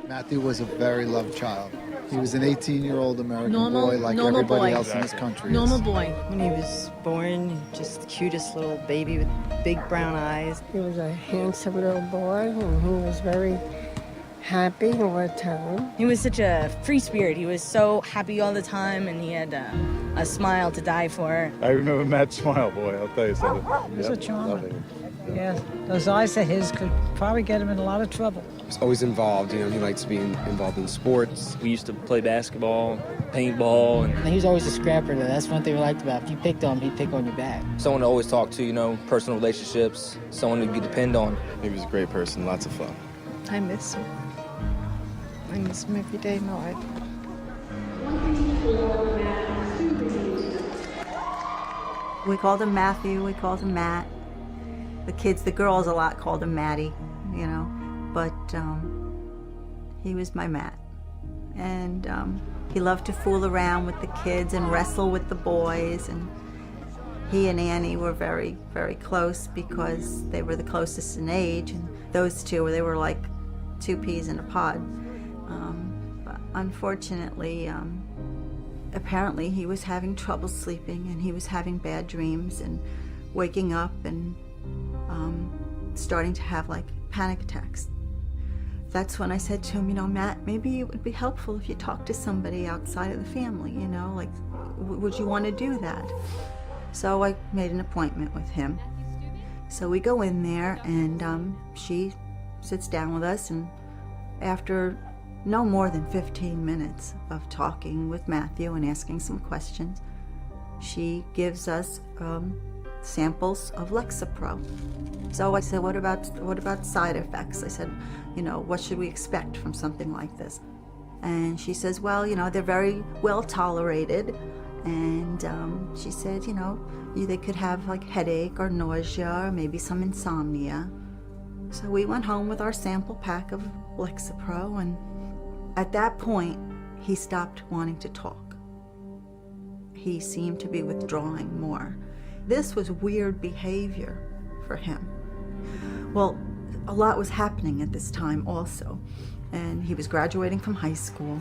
Matthew was a very loved child. He was an 18-year-old American boy like everybody else in this country. Normal boy. When he was born, just the cutest little baby with big brown eyes. He was a handsome little boy, and he was very happy all the time. He was such a free spirit. He was so happy all the time, and he had a smile to die for. I remember Matt's smile, boy, I'll tell you something. He was a charmer. Yeah, those eyes of his could probably get him in a lot of trouble. He was always involved, he likes to be involved in sports. We used to play basketball, paintball. And he was always a scrapper, though. That's one thing we liked about him. If you picked on him, he'd pick on your back. Someone to always talk to, personal relationships, someone to depend on. He was a great person, lots of fun. I miss him. I miss him every day of my life. We called him Matthew, we called him Matt. The girls a lot called him Matty, but he was my Matt. And he loved to fool around with the kids and wrestle with the boys, and he and Annie were very, very close because they were the closest in age, and those two, they were like two peas in a pod. But unfortunately, apparently he was having trouble sleeping, and he was having bad dreams and waking up and starting to have like panic attacks. That's when I said to him, Matt, maybe it would be helpful if you talked to somebody outside of the family, would you want to do that? So I made an appointment with him. So we go in there, and she sits down with us, and after no more than 15 minutes of talking with Matthew and asking some questions, she gives us samples of Lexapro. So I said, what about side effects? I said, what should we expect from something like this? And she says, well, they're very well tolerated. And she said, they could have like headache or nausea or maybe some insomnia. So we went home with our sample pack of Lexapro, and at that point, he stopped wanting to talk. He seemed to be withdrawing more. This was weird behavior for him. Well, a lot was happening at this time also, and he was graduating from high school.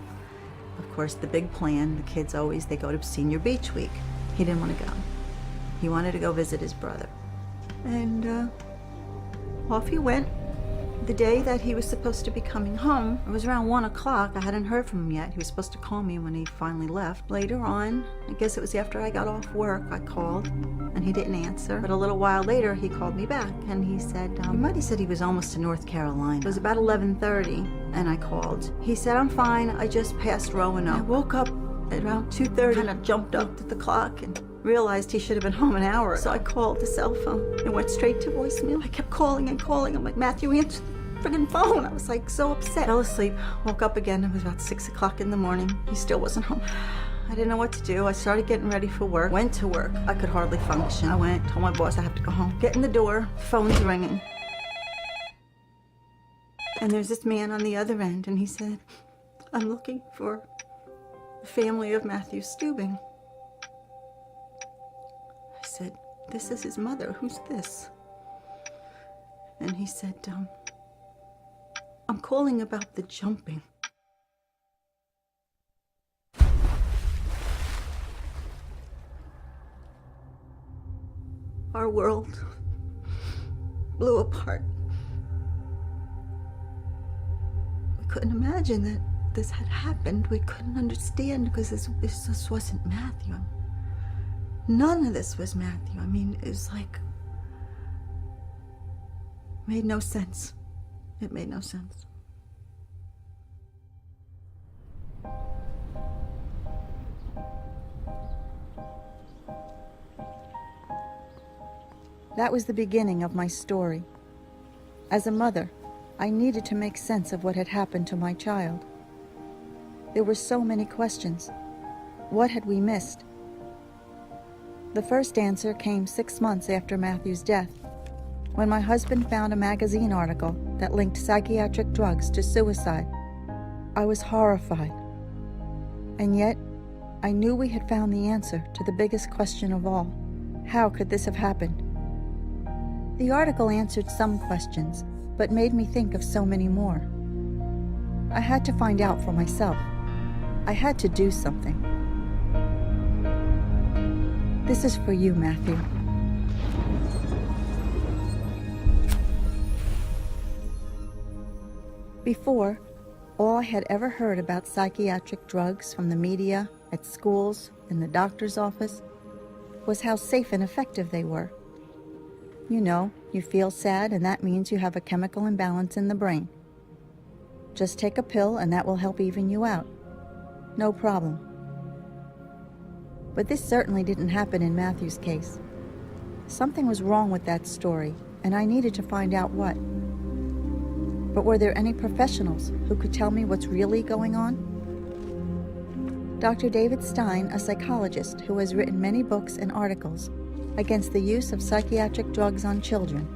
Of course, the big plan, the kids always, they go to Senior Beach Week. He didn't want to go. He wanted to go visit his brother. And off he went. The day that he was supposed to be coming home, it was around 1 o'clock. I hadn't heard from him yet. He was supposed to call me when he finally left. Later on, I guess it was after I got off work, I called, and he didn't answer. But a little while later, he called me back, and he said, he said he was almost to North Carolina. It was about 11:30, and I called. He said, I'm fine, I just passed Roanoke. I woke up at around 2:30, kind of jumped up at the clock, and realized he should have been home an hour ago. So I called the cell phone and went straight to voicemail. I kept calling and calling. I'm like, Matthew, answer the friggin' phone. I was like so upset. Fell asleep, woke up again. It was about 6 o'clock in the morning. He still wasn't home. I didn't know what to do. I started getting ready for work. Went to work. I could hardly function. I went, told my boss I have to go home. Get in the door, phone's ringing. And there's this man on the other end, and he said, I'm looking for the family of Matthew Stubing. I said, this is his mother. Who's this? And he said, I'm calling about the jumping. Our world blew apart. We couldn't imagine that this had happened. We couldn't understand because this just wasn't Matthew. None of this was Matthew. I mean, it was like, made no sense. It made no sense. That was the beginning of my story. As a mother, I needed to make sense of what had happened to my child. There were so many questions. What had we missed? The first answer came 6 months after Matthew's death, when my husband found a magazine article that linked psychiatric drugs to suicide. I was horrified. And yet, I knew we had found the answer to the biggest question of all. How could this have happened? The article answered some questions, but made me think of so many more. I had to find out for myself. I had to do something. This is for you, Matthew. Before, all I had ever heard about psychiatric drugs from the media, at schools, in the doctor's office, was how safe and effective they were. You know, you feel sad and that means you have a chemical imbalance in the brain. Just take a pill and that will help even you out. No problem. But this certainly didn't happen in Matthew's case. Something was wrong with that story, and I needed to find out what. But were there any professionals who could tell me what's really going on? Dr. David Stein, a psychologist who has written many books and articles against the use of psychiatric drugs on children,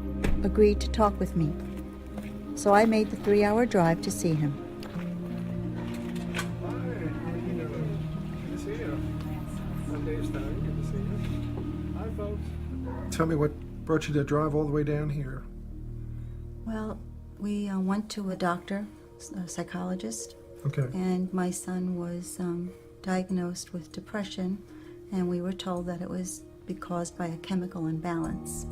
agreed to talk with me. So I made the 3-hour drive to see him. Tell me what brought you to drive all the way down here. Well, we went to a doctor, a psychologist. Okay. And my son was diagnosed with depression, and we were told that it was caused by a chemical imbalance.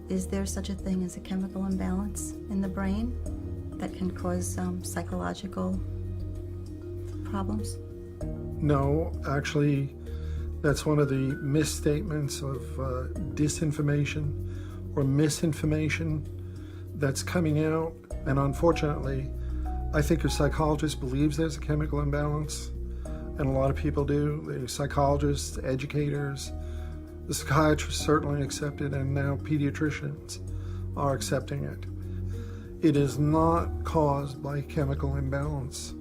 Is there such a thing as a chemical imbalance in the brain that can cause psychological problems? No, actually, that's one of the misstatements of disinformation or misinformation that's coming out. And unfortunately, I think your psychologist believes there's a chemical imbalance, and a lot of people do. The psychologists, educators, the psychiatrists certainly accept it, and now pediatricians are accepting it. It is not caused by chemical imbalance.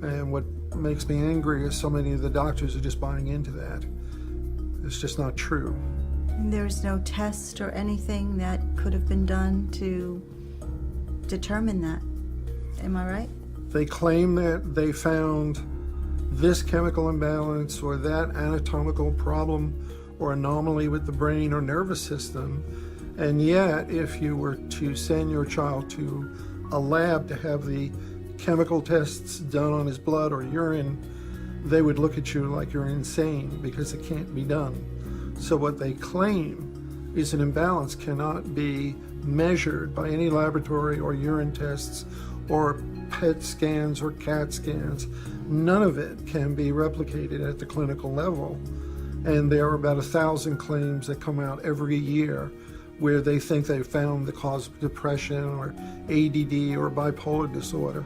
And what makes me angry is so many of the doctors are just buying into that. It's just not true. There's no test or anything that could have been done to determine that. Am I right? They claim that they found this chemical imbalance or that anatomical problem or anomaly with the brain or nervous system, and yet if you were to send your child to a lab to have the chemical tests done on his blood or urine, they would look at you like you're insane because it can't be done. So what they claim is an imbalance cannot be measured by any laboratory or urine tests or PET scans or CAT scans. None of it can be replicated at the clinical level. And there are about 1,000 claims that come out every year where they think they found the cause of depression or ADD or bipolar disorder.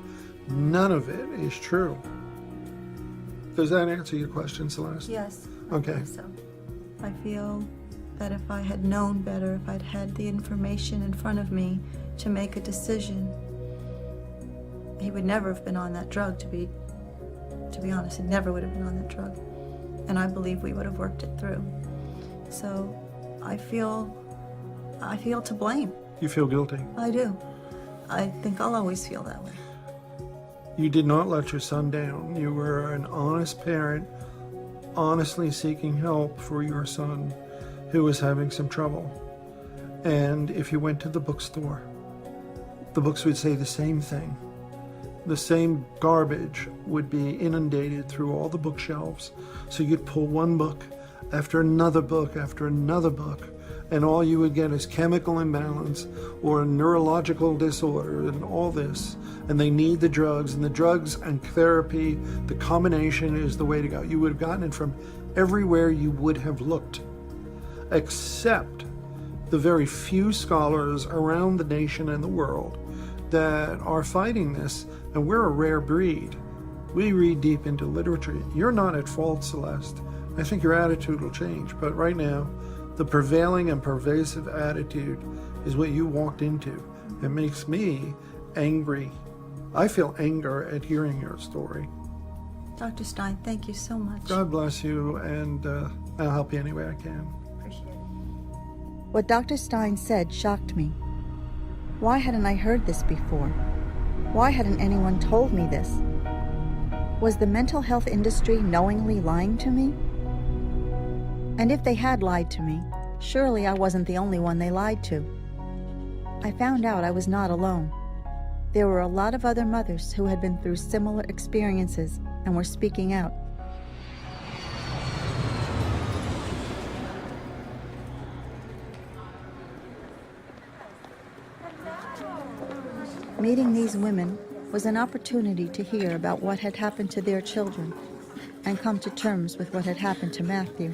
None of it is true. Does that answer your question, Celeste? Yes. Okay. I think so. I feel that if I had known better, if I'd had the information in front of me to make a decision, he would never have been on that drug, to be honest. He never would have been on that drug. And I believe we would have worked it through. So I feel to blame. You feel guilty? I do. I think I'll always feel that way. You did not let your son down. You were an honest parent, honestly seeking help for your son who was having some trouble. And if you went to the bookstore, the books would say the same thing. The same garbage would be inundated through all the bookshelves. So you'd pull one book after another book after another book, and all you would get is chemical imbalance or a neurological disorder and all this. And they need the drugs, and the drugs and therapy, the combination is the way to go. You would have gotten it from everywhere you would have looked, except the very few scholars around the nation and the world that are fighting this. And we're a rare breed. We read deep into literature. You're not at fault, Celeste. I think your attitude will change. But right now, the prevailing and pervasive attitude is what you walked into. It makes me angry. I feel anger at hearing your story. Dr. Stein, thank you so much. God bless you, and I'll help you any way I can. Appreciate it. What Dr. Stein said shocked me. Why hadn't I heard this before? Why hadn't anyone told me this? Was the mental health industry knowingly lying to me? And if they had lied to me, surely I wasn't the only one they lied to. I found out I was not alone. There were a lot of other mothers who had been through similar experiences and were speaking out. Meeting these women was an opportunity to hear about what had happened to their children and come to terms with what had happened to Matthew.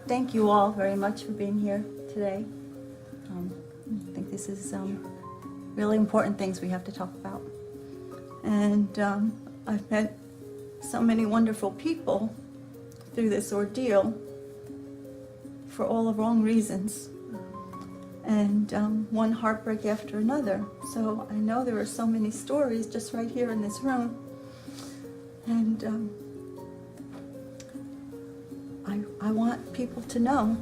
Thank you all very much for being here today. I think this is really important things we have to talk about. And I've met so many wonderful people through this ordeal for all the wrong reasons. And one heartbreak after another. So I know there are so many stories just right here in this room. And I want people to know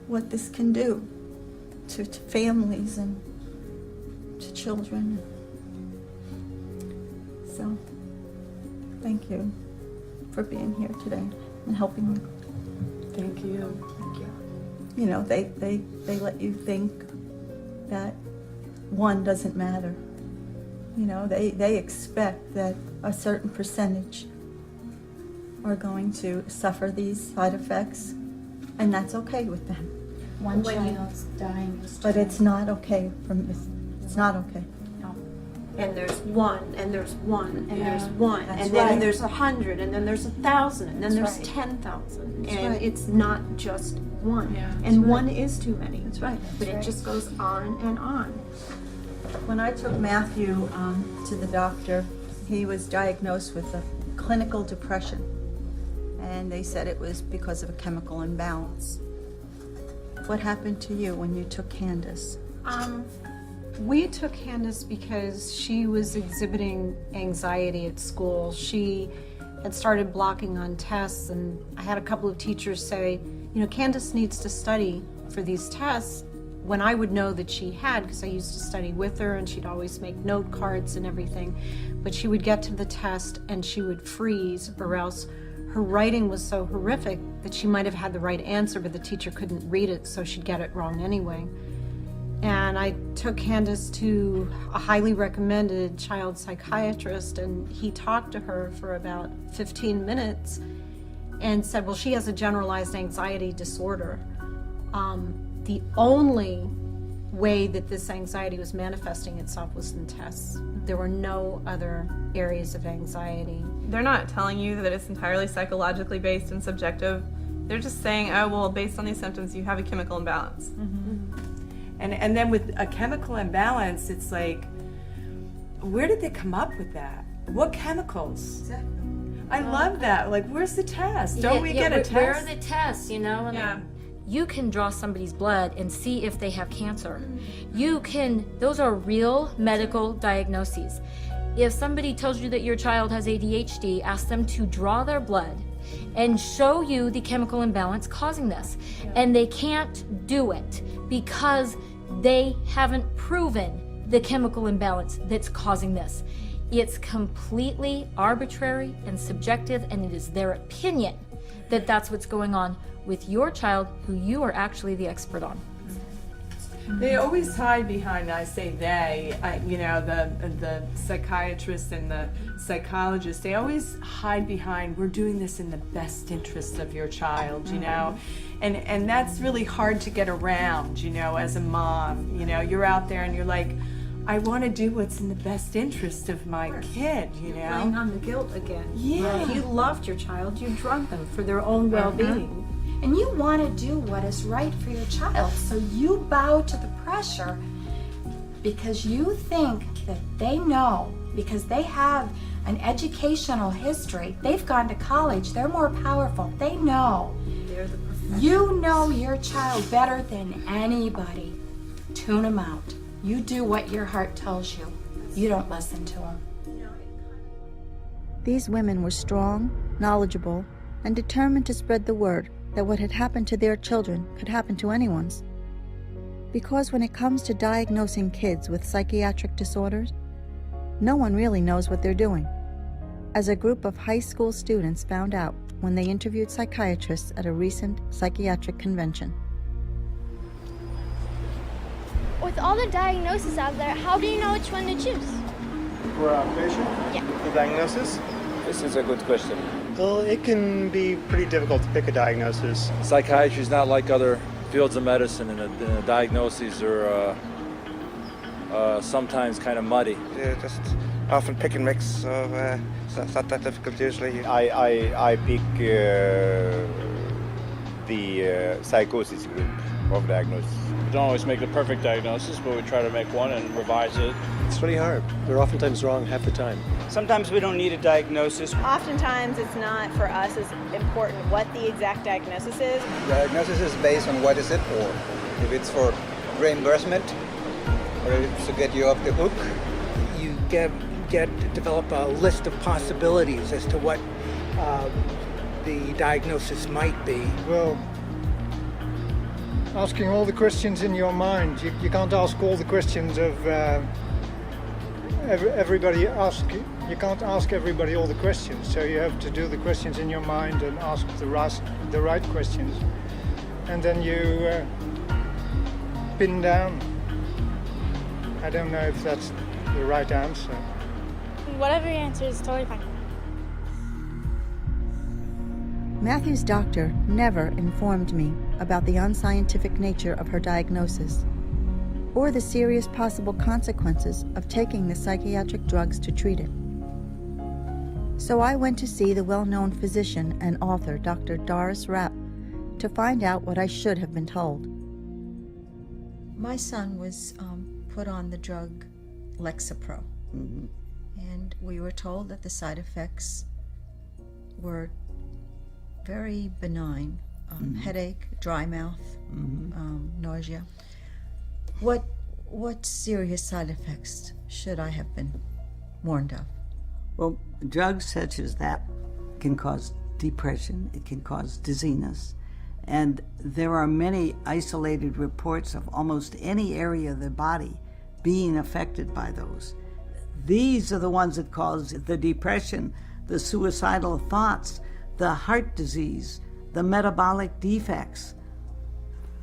what this can do to families and to children. So thank you for being here today and helping me. Thank you. Thank you. You know, they let you think that one doesn't matter. You know, they expect that a certain percentage are going to suffer these side effects, and that's okay with them. One child's dying. But it's not okay it's not okay. No. And there's one, and there's one, and there's one, That's and then right. there's 100, and then there's 1,000, and then That's there's right. 10,000, That's and right. it's not just one. Yeah. And That's one right. is too many. That's right. But it just goes on and on. When I took Matthew to the doctor, he was diagnosed with a clinical depression. And they said it was because of a chemical imbalance. What happened to you when you took Candace? We took Candace because she was exhibiting anxiety at school. She had started blocking on tests, and I had a couple of teachers say, you know, Candace needs to study for these tests, when I would know that she had, because I used to study with her and she'd always make note cards and everything. But she would get to the test and she would freeze, or else her writing was so horrific that she might have had the right answer, but the teacher couldn't read it, so she'd get it wrong anyway. And I took Candace to a highly recommended child psychiatrist, and he talked to her for about 15 minutes and said, well, she has a generalized anxiety disorder. The only way that this anxiety was manifesting itself was in tests. There were no other areas of anxiety. They're not telling you that it's entirely psychologically based and subjective. They're just saying, oh, well, based on these symptoms, you have a chemical imbalance. Mm-hmm. And then with a chemical imbalance, it's like, where did they come up with that? What chemicals? Exactly. I love that. Like, where's the test? Don't we get a test? Where are the tests, you know? And Yeah. You can draw somebody's blood and see if they have cancer. Those are real medical diagnoses. If somebody tells you that your child has ADHD, ask them to draw their blood and show you the chemical imbalance causing this. And they can't do it because they haven't proven the chemical imbalance that's causing this. It's completely arbitrary and subjective, and it is their opinion that that's what's going on with your child, who you are actually the expert on. They always hide behind, I say they, you know, the psychiatrists and the psychologists, they always hide behind, we're doing this in the best interest of your child, you know? And that's really hard to get around, you know, as a mom. You know, you're out there and you're like, I want to do what's in the best interest of my kid, you know? Playing on the guilt again. Yeah. If you loved your child, you drugged them for their own well-being. And you want to do what is right for your child, so you bow to the pressure because you think that they know, because they have an educational history, they've gone to college, they're more powerful, they know. They're the professionals. You know your child better than anybody. Tune them out. You do what your heart tells you. You don't listen to them. These women were strong, knowledgeable, and determined to spread the word that what had happened to their children could happen to anyone's. Because when it comes to diagnosing kids with psychiatric disorders, no one really knows what they're doing, as a group of high school students found out when they interviewed psychiatrists at a recent psychiatric convention. Oh, with all the diagnoses out there, how do you know which one to choose? For a patient? Yeah. The diagnosis? This is a good question. Well, it can be pretty difficult to pick a diagnosis. Psychiatry is not like other fields of medicine, and the diagnoses are sometimes kind of muddy. Yeah, just often pick and mix, so it's not that difficult usually. I pick the psychosis group of diagnosis. We don't always make the perfect diagnosis, but we try to make one and revise it. It's really hard. They're oftentimes wrong half the time. Sometimes we don't need a diagnosis. Oftentimes it's not for us as important what the exact diagnosis is. Diagnosis is based on what is it for. If it's for reimbursement, or if it's to get you off the hook. You develop a list of possibilities as to what the diagnosis might be. Well, asking all the questions in your mind. You can't ask all the questions of everybody. You can't ask everybody all the questions. So you have to do the questions in your mind and ask the right questions, and then you pin down. I don't know if that's the right answer. Whatever your answer is, totally fine. Matthew's doctor never informed me about the unscientific nature of her diagnosis or the serious possible consequences of taking the psychiatric drugs to treat it. So I went to see the well-known physician and author, Dr. Doris Rapp, to find out what I should have been told. My son was put on the drug Lexapro, and we were told that the side effects were very benign. Headache, dry mouth, nausea. What serious side effects should I have been warned of? Well, drugs such as that can cause depression, it can cause dizziness, and there are many isolated reports of almost any area of the body being affected by those. These are the ones that cause the depression, the suicidal thoughts, the heart disease, the metabolic defects.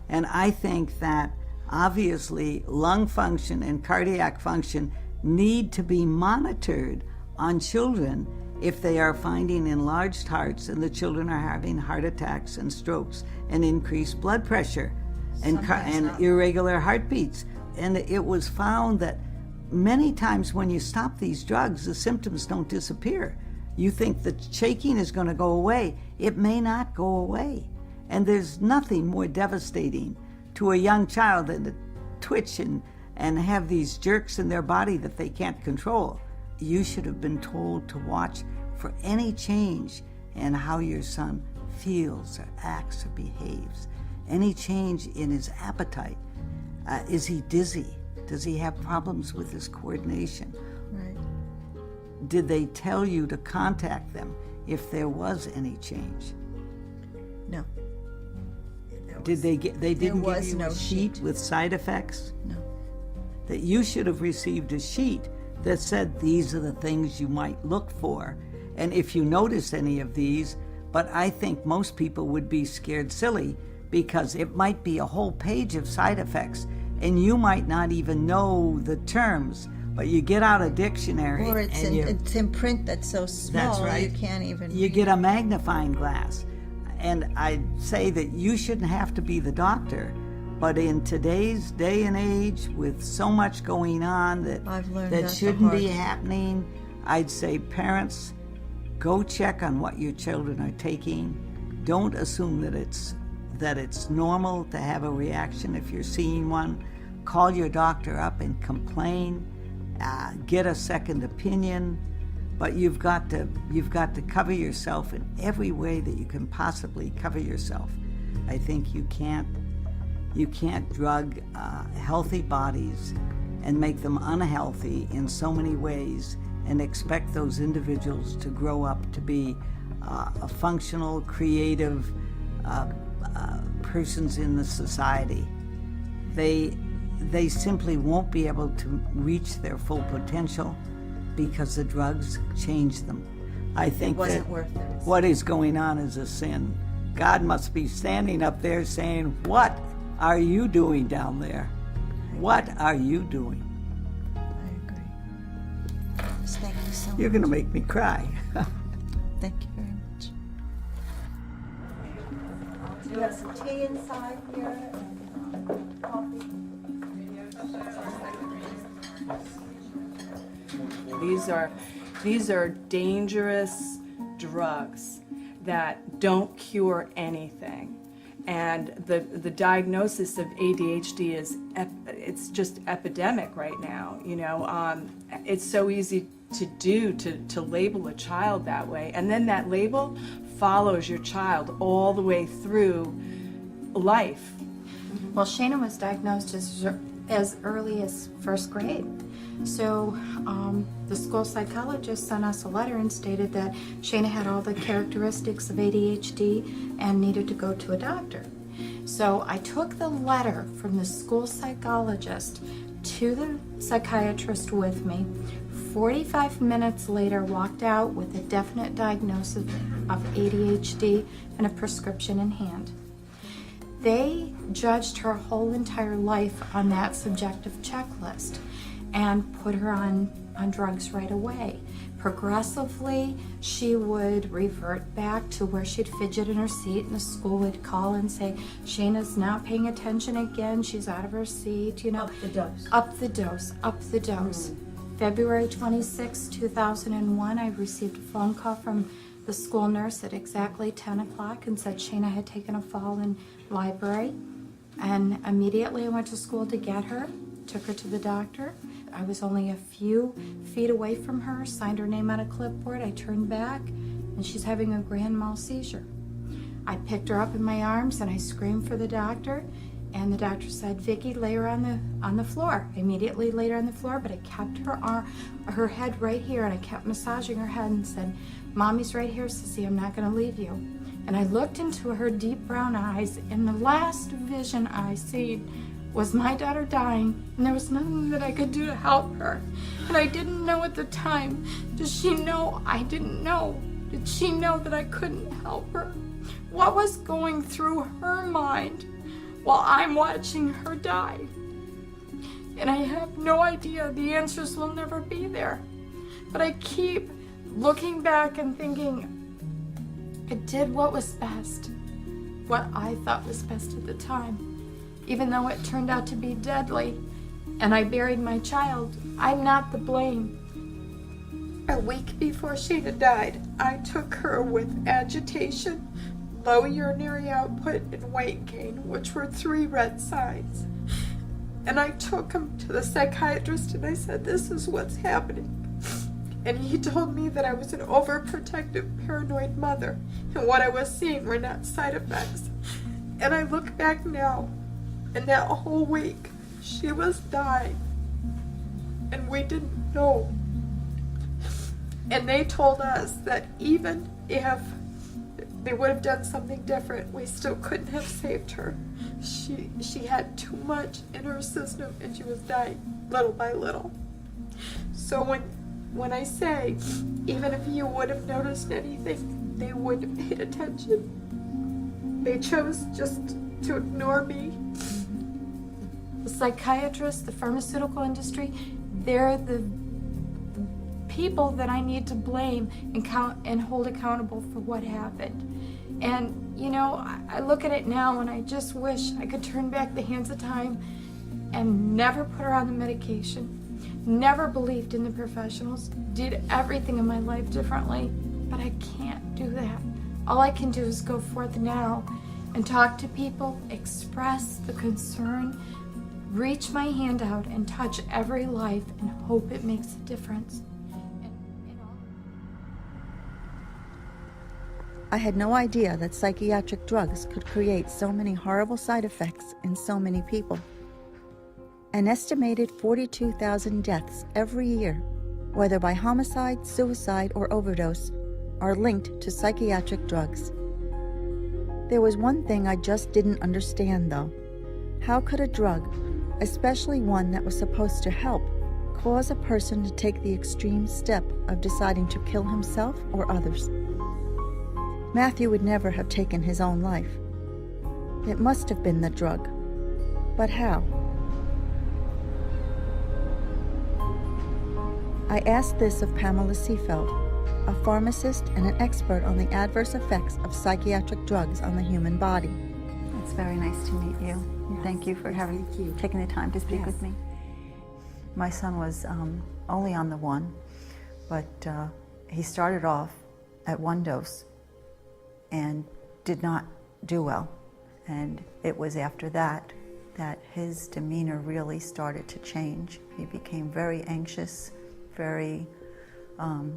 And I think that obviously lung function and cardiac function need to be monitored on children if they are finding enlarged hearts and the children are having heart attacks and strokes and increased blood pressure and irregular heartbeats. And it was found that many times when you stop these drugs, the symptoms don't disappear. You think the shaking is going to go away. It may not go away. And there's nothing more devastating to a young child than to twitch and have these jerks in their body that they can't control. You should have been told to watch for any change in how your son feels or acts or behaves. Any change in his appetite. Is he dizzy? Does he have problems with his coordination? Right. Did they tell you to contact them if there was any change? No. They didn't give you a sheet with side effects? No. That you should have received a sheet that said these are the things you might look for. And if you notice any of these, but I think most people would be scared silly because it might be a whole page of side effects and you might not even know the terms, but you get out a dictionary. Or it's in print that's so small that's right. You can't even You read. get a magnifying glass. And I'd say that you shouldn't have to be the doctor, but in today's day and age with so much going on that shouldn't be happening, I'd say parents, go check on what your children are taking. Don't assume that it's normal to have a reaction if you're seeing one. Call your doctor up and complain. Get a second opinion. But you've got to cover yourself in every way that you can possibly cover yourself. I think you can't drug healthy bodies and make them unhealthy in so many ways and expect those individuals to grow up to be a functional, creative persons in the society. They simply won't be able to reach their full potential because the drugs change them. I think that what is going on is a sin. God must be standing up there saying, what are you doing down there? What are you doing? I agree. Thank you so much. You're going to make me cry. Thank you very much. You have some tea inside here. Coffee. These are dangerous drugs that don't cure anything. And the diagnosis of ADHD is it's just epidemic right now. You know, it's so easy to do to label a child that way, and then that label follows your child all the way through life. Well, Shayna was diagnosed as early as first grade. So the school psychologist sent us a letter and stated that Shayna had all the characteristics of ADHD and needed to go to a doctor. So I took the letter from the school psychologist to the psychiatrist with me. 45 minutes later, walked out with a definite diagnosis of ADHD and a prescription in hand. They judged her whole entire life on that subjective checklist and put her on drugs right away. Progressively, she would revert back to where she'd fidget in her seat, and the school would call and say, Shayna's not paying attention again, she's out of her seat, you know. Up the dose. Up the dose, up the dose. February 26, 2001, I received a phone call from the school nurse at exactly 10 o'clock and said Shayna had taken a fall in library. And immediately I went to school to get her, took her to the doctor. I was only a few feet away from her, signed her name on a clipboard. I turned back, and she's having a grand mal seizure. I picked her up in my arms, and I screamed for the doctor, and the doctor said, Vicki, lay her on the floor. I immediately laid her on the floor, but I kept her head right here, and I kept massaging her head and said, Mommy's right here, Sissy, I'm not going to leave you. And I looked into her deep brown eyes, and the last vision I seen was my daughter dying, and there was nothing that I could do to help her. And I didn't know at the time. Does she know? I didn't know. Did she know that I couldn't help her? What was going through her mind while I'm watching her die? And I have no idea. The answers will never be there. But I keep looking back and thinking, I did what was best, what I thought was best at the time. Even though it turned out to be deadly, and I buried my child, I'm not the blame. A week before Shayna died, I took her with agitation, low urinary output, and weight gain, which were 3 red signs. And I took him to the psychiatrist and I said, this is what's happening. And he told me that I was an overprotective, paranoid mother, and what I was seeing were not side effects. And I look back now, and that whole week, she was dying, and we didn't know. And they told us that even if they would have done something different, we still couldn't have saved her. She had too much in her system, and she was dying little by little. So when I say, even if you would have noticed anything, they wouldn't have paid attention. They chose just to ignore me. The psychiatrists, the pharmaceutical industry, they're the people that I need to blame and hold accountable for what happened. And, you know, I look at it now and I just wish I could turn back the hands of time and never put her on the medication, never believed in the professionals, did everything in my life differently, but I can't do that. All I can do is go forth now and talk to people, express the concern, reach my hand out and touch every life and hope it makes a difference. I had no idea that psychiatric drugs could create so many horrible side effects in so many people. An estimated 42,000 deaths every year, whether by homicide, suicide, or overdose, are linked to psychiatric drugs. There was one thing I just didn't understand, though. How could a drug, especially one that was supposed to help, cause a person to take the extreme step of deciding to kill himself or others? Matthew would never have taken his own life. It must have been the drug. But how? I asked this of Pamela Seefeld, a pharmacist and an expert on the adverse effects of psychiatric drugs on the human body. It's very nice to meet you. Yes. Thank you for taking the time to speak with me. My son was only on the one, but he started off at one dose and did not do well. And it was after that that his demeanor really started to change. He became very anxious, very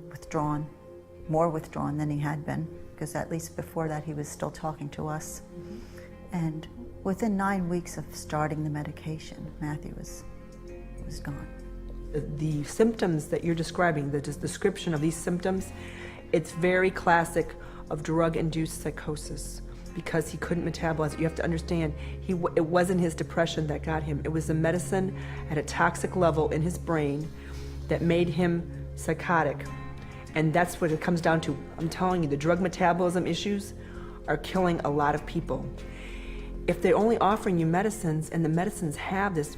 withdrawn, more withdrawn than he had been, because at least before that he was still talking to us. And within 9 weeks of starting the medication, Matthew was gone. The symptoms that you're describing, the description of these symptoms, it's very classic of drug-induced psychosis, because he couldn't metabolize it. You have to understand, it wasn't his depression that got him. It was the medicine at a toxic level in his brain that made him psychotic. And that's what it comes down to. I'm telling you, the drug metabolism issues are killing a lot of people. If they're only offering you medicines, and the medicines have this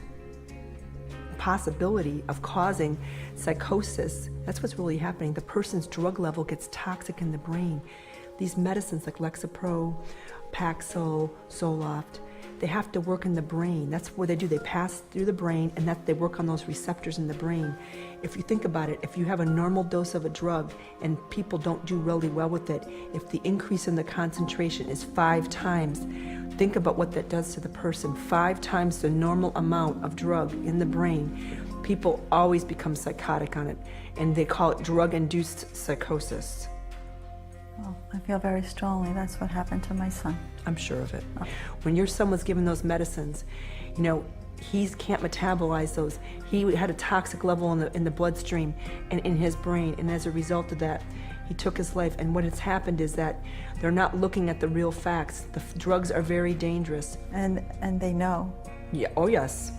possibility of causing psychosis, that's what's really happening. The person's drug level gets toxic in the brain. These medicines like Lexapro, Paxil, Zoloft, they have to work in the brain. That's what they do. They pass through the brain, and that they work on those receptors in the brain. If you think about it, if you have a normal dose of a drug and people don't do really well with it, if the increase in the concentration is 5 times, think about what that does to the person. 5 times the normal amount of drug in the brain. People always become psychotic on it, and they call it drug-induced psychosis. Well, I feel very strongly that's what happened to my son. I'm sure of it. When your son was given those medicines, you know, he can't metabolize those. He had a toxic level in the bloodstream and in his brain, and as a result of that, he took his life. And what has happened is that they're not looking at the real facts. The drugs are very dangerous. And they know. Yeah. Oh, yes.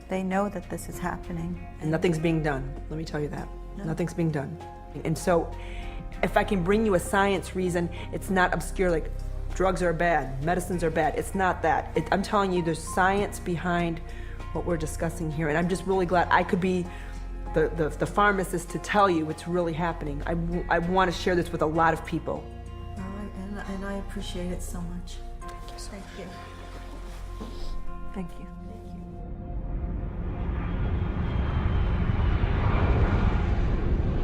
They know that this is happening. And nothing's being done. Let me tell you that. No. Nothing's being done. And so, if I can bring you a science reason, it's not obscure like drugs are bad, medicines are bad. It's not that. I'm telling you, there's science behind what we're discussing here. And I'm just really glad I could be the pharmacist to tell you what's really happening. I want to share this with a lot of people. And I appreciate it so much. Thank you so much. Thank you. Thank you.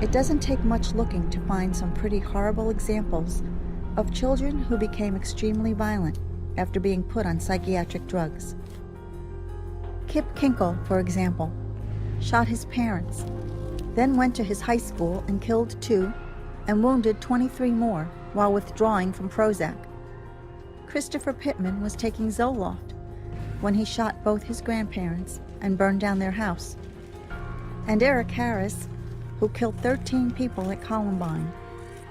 It doesn't take much looking to find some pretty horrible examples of children who became extremely violent after being put on psychiatric drugs. Kip Kinkle, for example, shot his parents, then went to his high school and killed 2 and wounded 23 more while withdrawing from Prozac. Christopher Pittman was taking Zoloft when he shot both his grandparents and burned down their house. And Eric Harris, who killed 13 people at Columbine,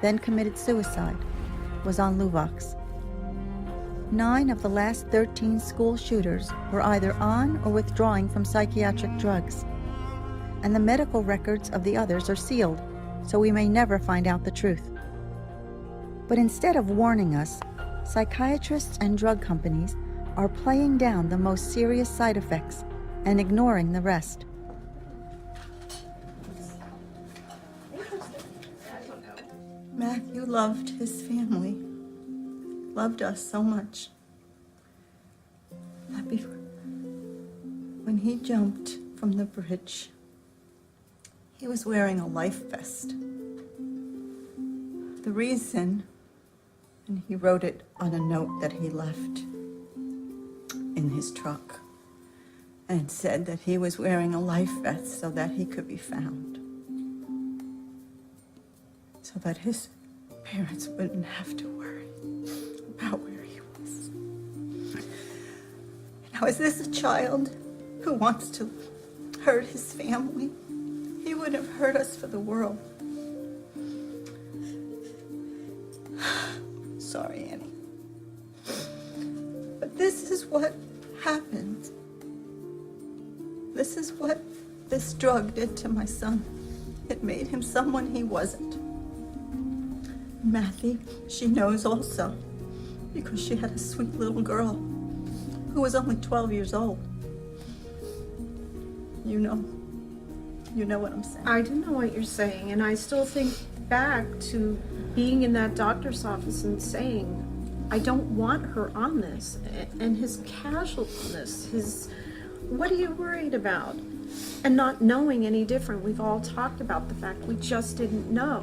then committed suicide, was on Luvox. 9 of the last 13 school shooters were either on or withdrawing from psychiatric drugs, and the medical records of the others are sealed, so we may never find out the truth. But instead of warning us, psychiatrists and drug companies are playing down the most serious side effects and ignoring the rest. Matthew loved his family, loved us so much. That before, when he jumped from the bridge, he was wearing a life vest. The reason, and he wrote it on a note that he left in his truck, and said that he was wearing a life vest so that he could be found, so that his parents wouldn't have to worry about where he was. Now, is this a child who wants to hurt his family? He wouldn't have hurt us for the world. Sorry, Annie. But this is what happened. This is what this drug did to my son. It made him someone he wasn't. Matthew, she knows also, because she had a sweet little girl who was only 12 years old. You know. You know what I'm saying? I do know what you're saying, and I still think back to being in that doctor's office and saying, I don't want her on this, and his casualness, his, what are you worried about? And not knowing any different. We've all talked about the fact we just didn't know.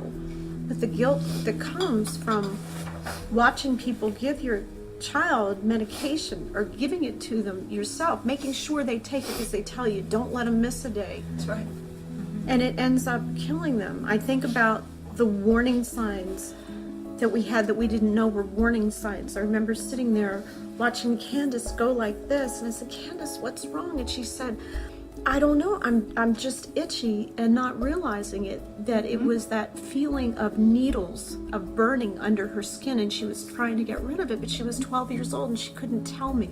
But the guilt that comes from watching people give your child medication or giving it to them yourself, making sure they take it because they tell you, don't let them miss a day. That's right. And it ends up killing them. I think about the warning signs that we had that we didn't know were warning signs. I remember sitting there watching Candace go like this, and I said, Candace, what's wrong? And she said, I don't know, I'm just itchy, and not realizing it, that it was that feeling of needles, of burning under her skin, and she was trying to get rid of it, but she was 12 years old and she couldn't tell me.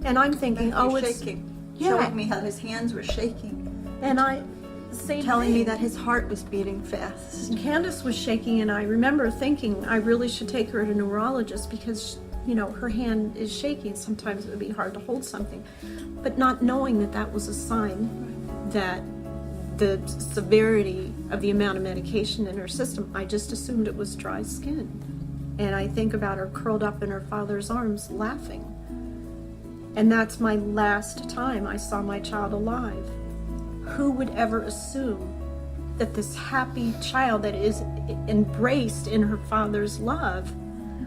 And I'm thinking, oh, it's shaking. Yeah. Showing me how his hands were shaking. And I say telling me that his heart was beating fast. Candace was shaking, and I remember thinking I really should take her to a neurologist because, you know, her hand is shaking. Sometimes it would be hard to hold something. But not knowing that that was a sign that the severity of the amount of medication in her system, I just assumed it was dry skin. And I think about her curled up in her father's arms laughing. And that's my last time I saw my child alive. Who would ever assume that this happy child that is embraced in her father's love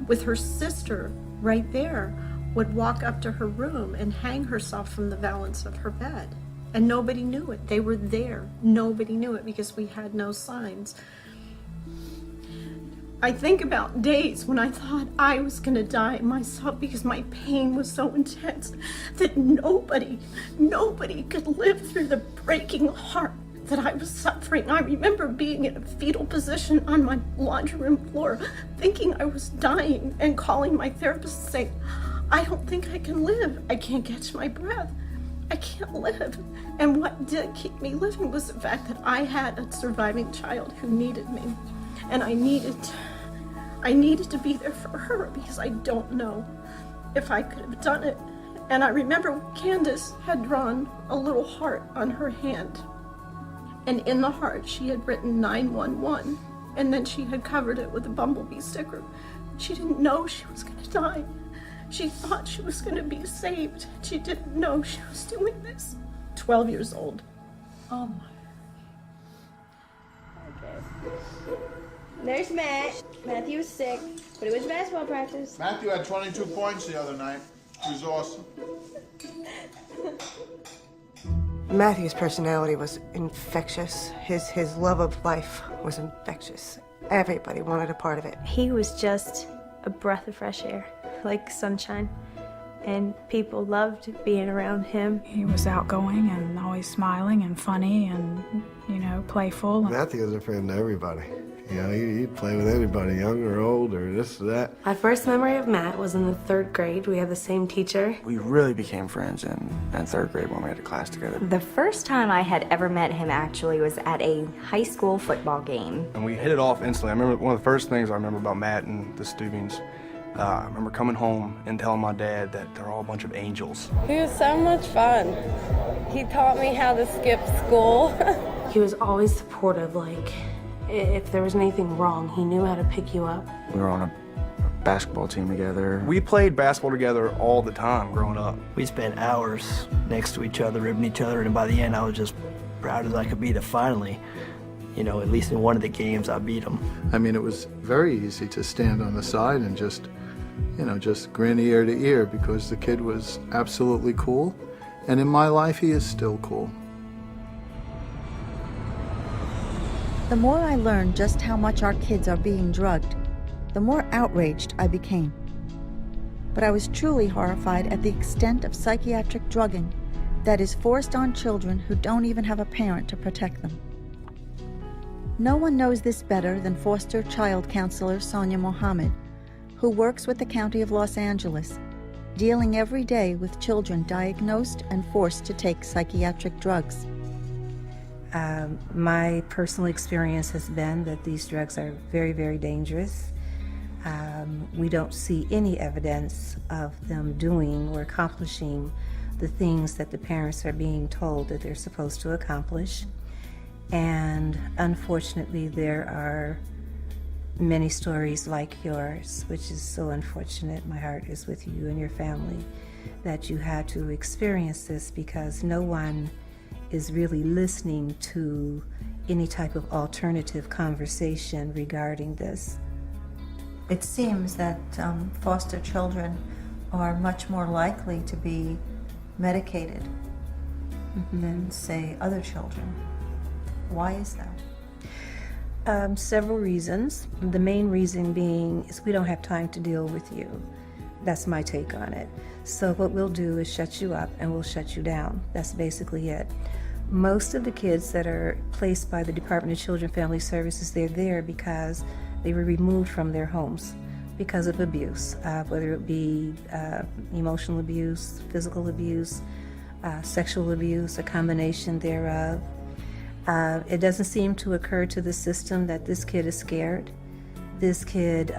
with her sister right there would walk up to her room and hang herself from the valance of her bed? And nobody knew it. They were there. Nobody knew it because we had no signs. I think about days when I thought I was going to die myself because my pain was so intense that nobody could live through the breaking heart that I was suffering. I remember being in a fetal position on my laundry room floor, thinking I was dying, and calling my therapist saying, I don't think I can live. I can't catch my breath. I can't live. And what did keep me living was the fact that I had a surviving child who needed me. And I needed to be there for her because I don't know if I could have done it. And I remember Candace had drawn a little heart on her hand. And in the heart, she had written 911. And then she had covered it with a bumblebee sticker. She didn't know she was going to die. She thought she was going to be saved. She didn't know she was doing this. 12 years old. Oh my. Okay. There's Matt. Matthew was sick, but it was basketball practice. Matthew had 22 points the other night. He was awesome. Matthew's personality was infectious. His love of life was infectious. Everybody wanted a part of it. He was just a breath of fresh air, like sunshine, and people loved being around him. He was outgoing and always smiling and funny and, you know, playful. Matthew was a friend to everybody. You know, he'd play with anybody, young or old or this or that. My first memory of Matt was in the 3rd grade. We had the same teacher. We really became friends in 3rd grade when we had a class together. The first time I had ever met him actually was at a high school football game. And we hit it off instantly. I remember one of the first things I remember about Matt and the Steubings. I remember coming home and telling my dad that they're all a bunch of angels. He was so much fun. He taught me how to skip school. He was always supportive, like, if there was anything wrong, he knew how to pick you up. We were on a basketball team together. We played basketball together all the time growing up. We spent hours next to each other, ribbing each other, and by the end I was just proud as I could be to finally, you know, at least in one of the games I beat him. I mean, it was very easy to stand on the side and just, you know, just grin ear to ear because the kid was absolutely cool. And in my life, he is still cool. The more I learned just how much our kids are being drugged, the more outraged I became. But I was truly horrified at the extent of psychiatric drugging that is forced on children who don't even have a parent to protect them. No one knows this better than foster child counselor Sonia Mohammed, who works with the County of Los Angeles, dealing every day with children diagnosed and forced to take psychiatric drugs. My personal experience has been that these drugs are very, very dangerous. We don't see any evidence of them doing or accomplishing the things that the parents are being told that they're supposed to accomplish. And unfortunately, there are many stories like yours, which is so unfortunate. My heart is with you and your family that you had to experience this, because no one is really listening to any type of alternative conversation regarding this. It seems that foster children are much more likely to be medicated than, say, other children. Why is that? Several reasons. The main reason being is we don't have time to deal with you. That's my take on it. So what we'll do is shut you up and we'll shut you down. That's basically it. Most of the kids that are placed by the Department of Children and Family Services, they're there because they were removed from their homes because of abuse, whether it be emotional abuse, physical abuse, sexual abuse, a combination thereof. It doesn't seem to occur to the system that this kid is scared. This kid,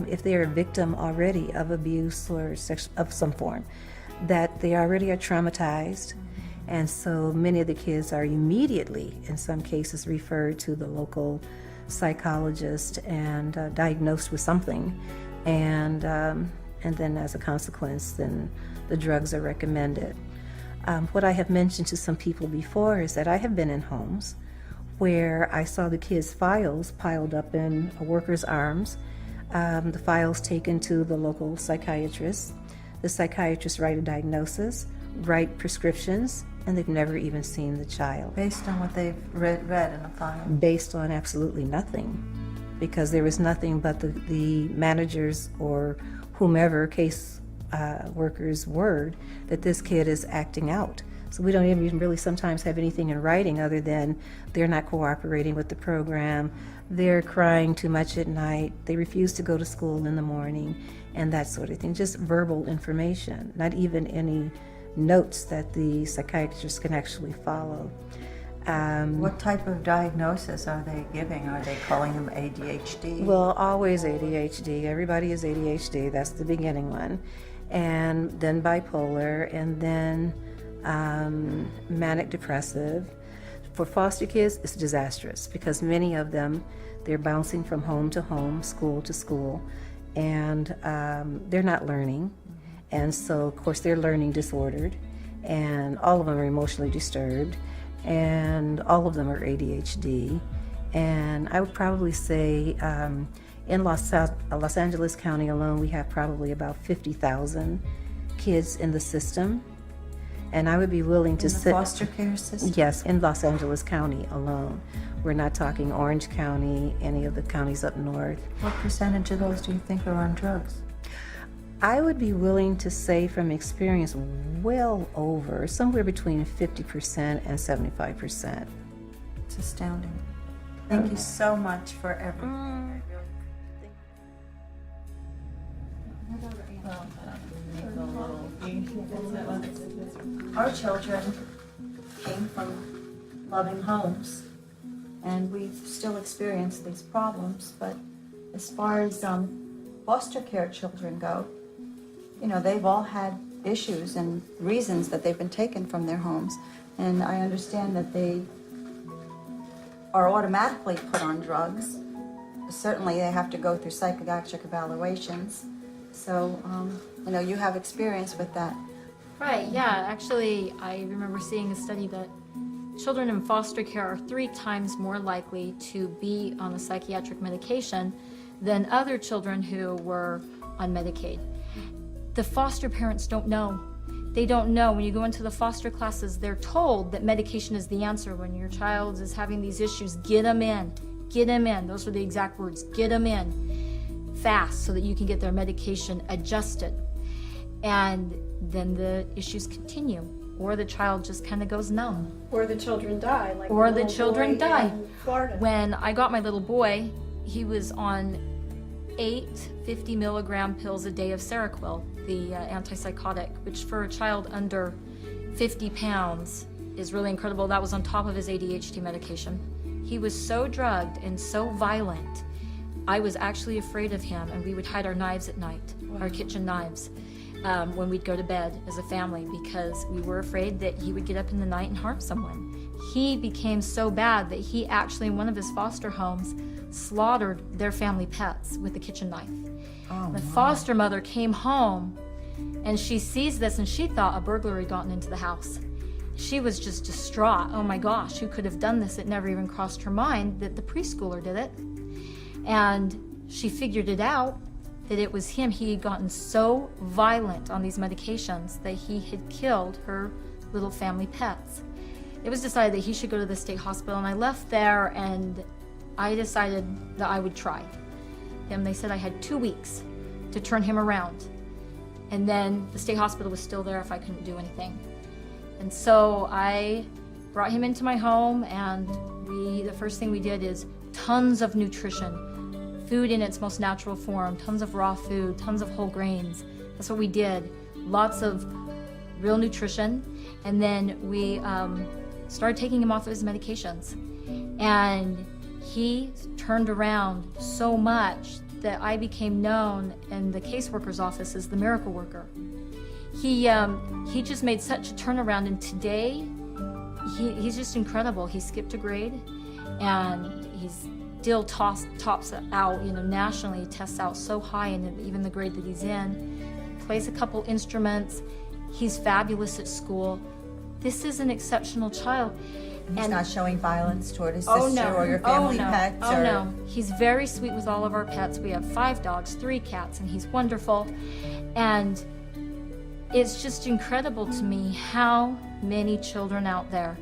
if they're a victim already of abuse or of some form, that they already are traumatized. And so many of the kids are immediately, in some cases, referred to the local psychologist and diagnosed with something. And then as a consequence, then the drugs are recommended. What I have mentioned to some people before is that I have been in homes where I saw the kids' files piled up in a worker's arms, the files taken to the local psychiatrist. The psychiatrist write a diagnosis, write prescriptions, and they've never even seen the child. Based on what they've read in the file? Based on absolutely nothing, because there was nothing but the managers or whomever case workers' word that this kid is acting out. So we don't even really sometimes have anything in writing other than they're not cooperating with the program, they're crying too much at night, they refuse to go to school in the morning, and that sort of thing. Just verbal information, not even any notes that the psychiatrist can actually follow. What type of diagnosis are they giving? Are they calling them ADHD? Well, always ADHD. Everybody is ADHD. That's the beginning one. And then bipolar, and then manic depressive. For foster kids, it's disastrous because many of them, they're bouncing from home to home, school to school, and they're not learning. And so, of course, they're learning disordered, and all of them are emotionally disturbed, and all of them are ADHD. And I would probably say in Los Angeles County alone, we have probably about 50,000 kids in the system. And I would be willing to In the foster care system? Yes, in Los Angeles County alone. We're not talking Orange County, any of the counties up north. What percentage of those do you think are on drugs? I would be willing to say from experience well over, somewhere between 50% and 75%. It's astounding. Thank you so much for everything. Our children came from loving homes, and we've still experienced these problems, but as far as foster care children go, you know, they've all had issues and reasons that they've been taken from their homes, and I understand that they are automatically put on drugs. Certainly they have to go through psychiatric evaluations, so you know, you have experience with that. Right, yeah. Actually, I remember seeing a study that children in foster care are 3 times more likely to be on a psychiatric medication than other children who were on Medicaid. The foster parents don't know. They don't know. When you go into the foster classes, they're told that medication is the answer. When your child is having these issues, get them in. Get them in. Those are the exact words. Get them in fast so that you can get their medication adjusted. And then the issues continue, or the child just kind of goes numb. Or the children die, like or the children die. in Florida. When I got my little boy, he was on 8 50 milligram pills a day of Seroquel, the antipsychotic, which for a child under 50 pounds is really incredible. That was on top of his ADHD medication. He was so drugged and so violent, I was actually afraid of him, and we would hide our knives at night, our kitchen knives. When we'd go to bed as a family, because we were afraid that he would get up in the night and harm someone. he became so bad that he actually, in one of his foster homes, slaughtered their family pets with a kitchen knife. Oh, the foster mother came home and she sees this and she thought a burglar had gotten into the house. She was just distraught. Oh my gosh, who could have done this? It never even crossed her mind that the preschooler did it. And she figured it out, that it was him. He had gotten so violent on these medications that he had killed her little family pets. It was decided that he should go to the state hospital, and I left there and I decided that I would try him. They said I had 2 weeks to turn him around, and then the state hospital was still there if I couldn't do anything. And so I brought him into my home, and the first thing we did is tons of nutrition, food in its most natural form, tons of raw food, tons of whole grains. That's what we did. Lots of real nutrition. And then we started taking him off of his medications. And he turned around so much that I became known in the caseworker's office as the miracle worker. He just made such a turnaround, and today he's just incredible. He skipped a grade, and he's still tops out, nationally, tests out so high in even the grade that he's in. Plays a couple instruments. He's fabulous at school. This is an exceptional child. He's not showing violence toward his Oh, sister no. or your family Oh, no. pets? Oh, or... no. He's very sweet with all of our pets. We have 5 dogs, 3 cats, and he's wonderful. And it's just incredible to me how many children out there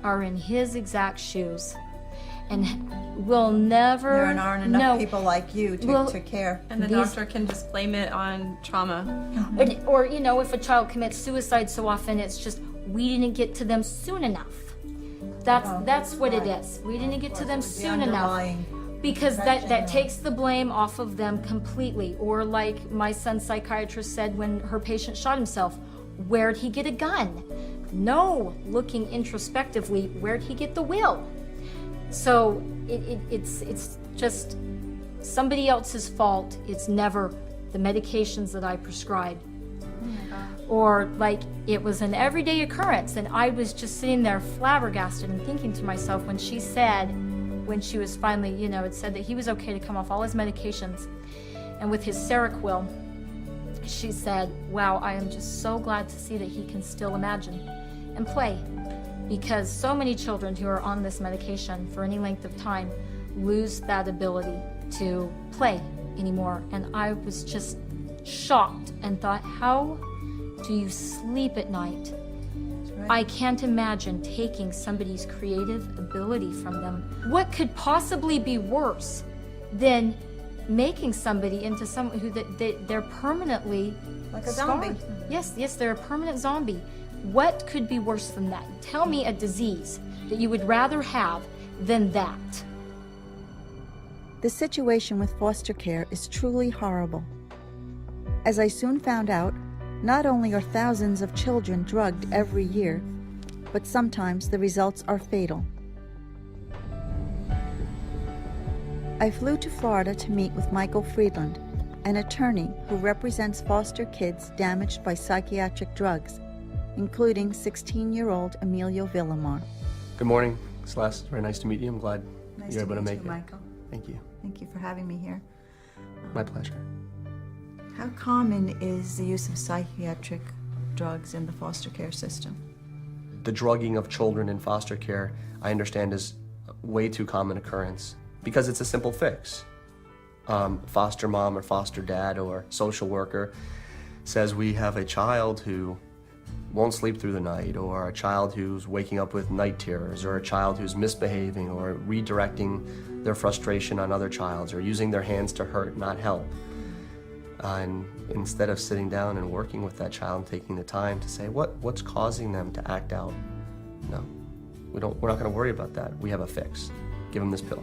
are in his exact shoes and will never There aren't enough know. people like you to care. And the doctor can just blame it on trauma. Or, if a child commits suicide so often, it's just we didn't get to them soon enough. That's what it is. We didn't get to them soon enough. Because that takes the blame off of them completely. Or like my son's psychiatrist said when her patient shot himself, where'd he get a gun? No, looking introspectively, where'd he get the will? So it's just somebody else's fault. It's never the medications that I prescribed. Or like it was an everyday occurrence, and I was just sitting there flabbergasted and thinking to myself when she said, when she was finally, it said that he was okay to come off all his medications, and with his Seroquel, she said, wow, I am just so glad to see that he can still imagine and play, because so many children who are on this medication for any length of time lose that ability to play anymore. And I was just shocked and thought, how do you sleep at night? I can't imagine taking somebody's creative ability from them. What could possibly be worse than making somebody into someone who they're permanently like a scarred? zombie. Yes, they're a permanent zombie. What could be worse than that? Tell me a disease that you would rather have than that. The situation with foster care is truly horrible. As I soon found out, not only are thousands of children drugged every year, but sometimes the results are fatal. I flew to Florida to meet with Michael Friedland, an attorney who represents foster kids damaged by psychiatric drugs, including 16-year-old Emilio Villamar. Good morning, Celeste. Very nice to meet you. I'm glad you're able to make it. Michael. Thank you. Thank you for having me here. My pleasure. How common is the use of psychiatric drugs in the foster care system? The drugging of children in foster care, I understand, is a way too common occurrence because it's a simple fix. Foster mom or foster dad or social worker says we have a child who won't sleep through the night, or a child who's waking up with night terrors, or a child who's misbehaving or redirecting their frustration on other childs, or using their hands to hurt, not help. And instead of sitting down and working with that child and taking the time to say, what's causing them to act out? No, we're not going to worry about that. We have a fix. Give them this pill.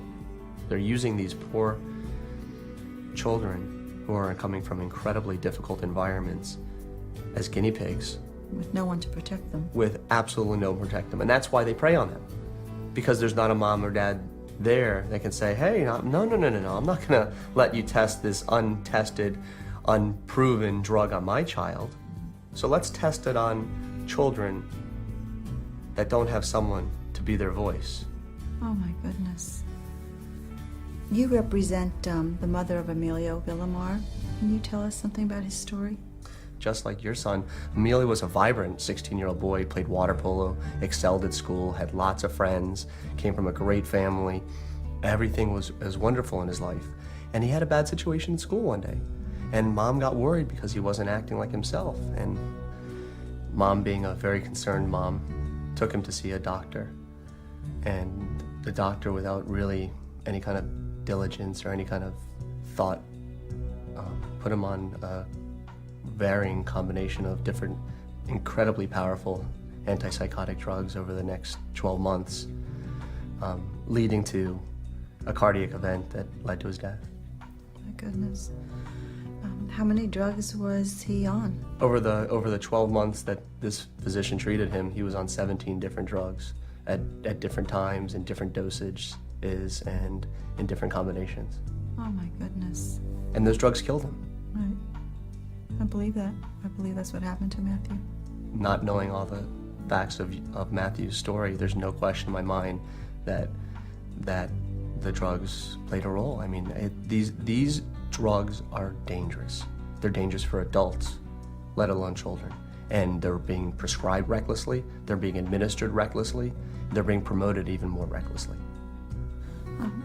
They're using these poor children who are coming from incredibly difficult environments as guinea pigs. With no one to protect them. With absolutely no one to protect them. And that's why they prey on them. Because there's not a mom or dad there that can say, hey, no, I'm not going to let you test this untested, unproven drug on my child. So let's test it on children that don't have someone to be their voice. Oh my goodness. You represent the mother of Emilio Villamar. Can you tell us something about his story? Just like your son, Emilio was a vibrant 16-year-old boy, played water polo, excelled at school, had lots of friends, came from a great family. Everything was wonderful in his life. And he had a bad situation in school one day. And Mom got worried because he wasn't acting like himself. And Mom, being a very concerned mom, took him to see a doctor. And the doctor, without really any kind of diligence or any kind of thought, put him on a varying combination of different incredibly powerful antipsychotic drugs over the next 12 months, leading to a cardiac event that led to his death. My goodness. How many drugs was he on? Over the 12 months that this physician treated him, he was on 17 different drugs at different times, in different dosages, and in different combinations. Oh my goodness. And those drugs killed him. Right. I believe that. I believe that's what happened to Matthew. Not knowing all the facts of Matthew's story, there's no question in my mind that the drugs played a role. I mean, these drugs are dangerous. They're dangerous for adults, let alone children. And they're being prescribed recklessly, they're being administered recklessly, they're being promoted even more recklessly.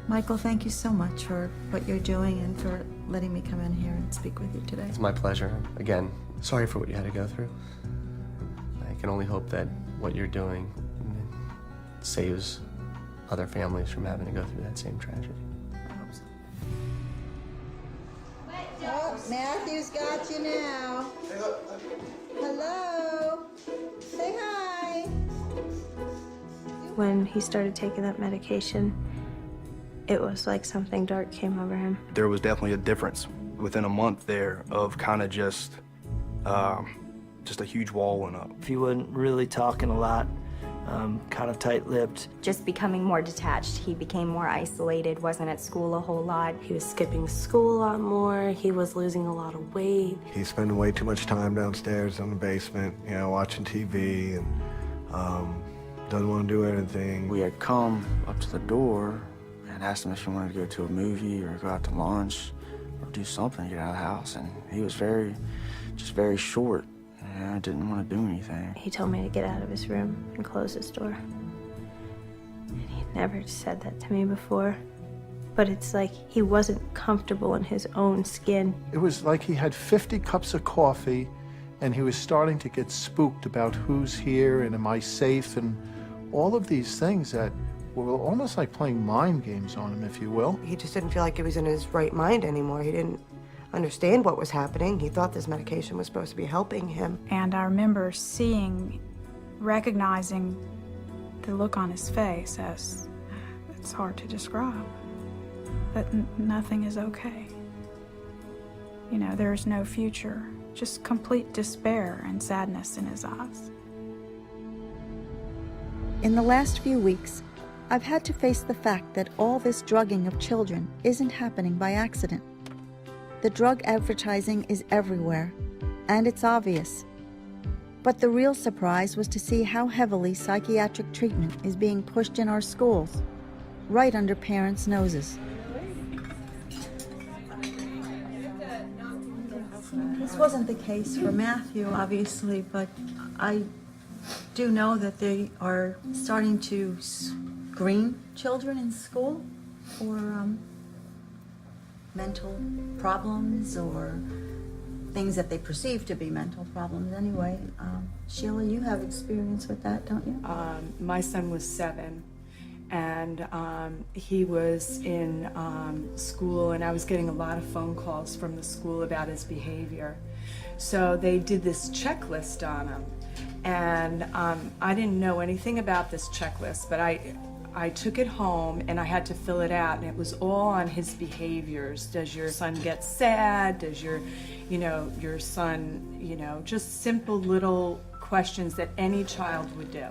Michael, thank you so much for what you're doing and for letting me come in here and speak with you today. It's my pleasure. Again, sorry for what you had to go through. I can only hope that what you're doing saves other families from having to go through that same tragedy. I hope so. Oh, Matthew's got you now. Hello. Say hi. When he started taking that medication, it was like something dark came over him. There was definitely a difference within a month there of kind of just a huge wall went up. He wasn't really talking a lot, kind of tight-lipped. Just becoming more detached. He became more isolated, wasn't at school a whole lot. He was skipping school a lot more. He was losing a lot of weight. He's spending way too much time downstairs in the basement, you know, watching TV, and doesn't want to do anything. We had come up to the door and asked him if he wanted to go to a movie or go out to lunch or do something to get out of the house, and he was very short. I didn't want to do anything. He told me to get out of his room and close his door. And he never said that to me before. But it's like he wasn't comfortable in his own skin. It was like he had 50 cups of coffee and he was starting to get spooked about who's here and am I safe, and all of these things that were almost like playing mind games on him, if you will. He just didn't feel like he was in his right mind anymore. He didn't understand what was happening. He thought this medication was supposed to be helping him. And I remember recognizing the look on his face as, it's hard to describe, that nothing is okay. You know, there's no future, just complete despair and sadness in his eyes. In the last few weeks, I've had to face the fact that all this drugging of children isn't happening by accident. The drug advertising is everywhere, and it's obvious. But the real surprise was to see how heavily psychiatric treatment is being pushed in our schools, right under parents' noses. This wasn't the case for Matthew, obviously, but I do know that they are starting to screen children in school for mental problems or things that they perceive to be mental problems anyway. Sheila, you have experience with that, don't you? My son was 7, and he was in school, and I was getting a lot of phone calls from the school about his behavior. So they did this checklist on him, and I didn't know anything about this checklist, but I took it home and I had to fill it out, and it was all on his behaviors. Does your son get sad? Does your son, just simple little questions that any child would do.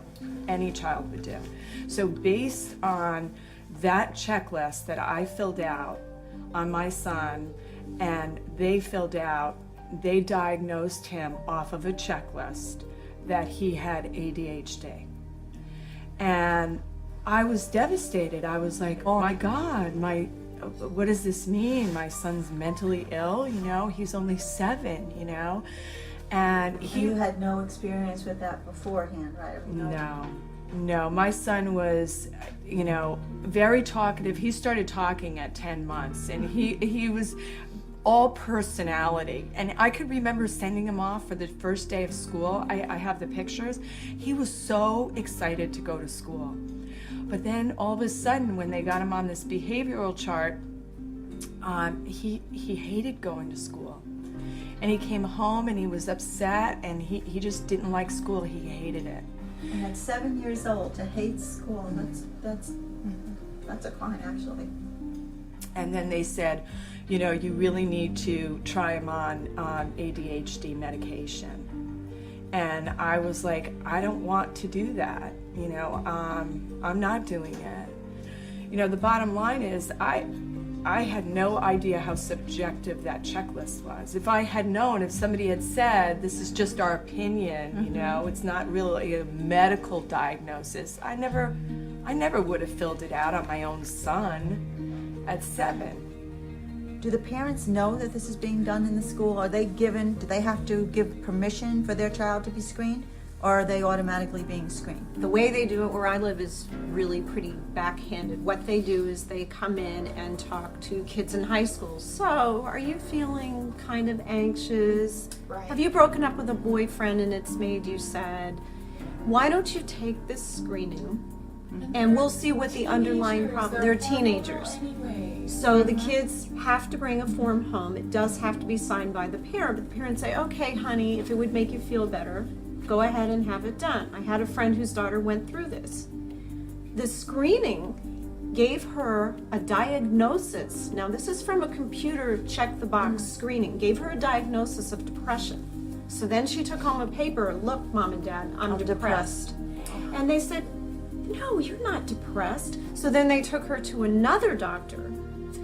Any child would do. So based on that checklist that I filled out on my son, and they filled out, they diagnosed him off of a checklist that he had ADHD. And I was devastated. I was like, oh my God, what does this mean? My son's mentally ill, you know? He's only 7, you know? And You had no experience with that beforehand, right? No, my son was, you know, very talkative. He started talking at 10 months, and he was all personality. And I could remember sending him off for the first day of school. I have the pictures. He was so excited to go to school. But then all of a sudden, when they got him on this behavioral chart, he hated going to school. And he came home and he was upset, and he just didn't like school. He hated it. And at 7 years old, to hate school, that's a crime, actually. And then they said, you know, you really need to try him on ADHD medication. And I was like, I don't want to do that. You know, I'm not doing it. You know, the bottom line is I had no idea how subjective that checklist was. If I had known, if somebody had said, this is just our opinion, you know, it's not really a medical diagnosis, I never would have filled it out on my own son at 7. Do the parents know that this is being done in the school? Do they have to give permission for their child to be screened? Or are they automatically being screened? The way they do it where I live is really pretty backhanded. What they do is they come in and talk to kids in high school. So, are you feeling kind of anxious? Right. Have you broken up with a boyfriend and it's made you sad? Why don't you take this screening and we'll see what the underlying problem. They're teenagers. So the kids have to bring a form home. It does have to be signed by the parent. But the parents say, okay, honey, if it would make you feel better, go ahead and have it done. I had a friend whose daughter went through this. The screening gave her a diagnosis. Now, this is from a computer check-the-box screening. Gave her a diagnosis of depression. So then she took home a paper. Look, Mom and Dad, I'm depressed. And they said, no, you're not depressed. So then they took her to another doctor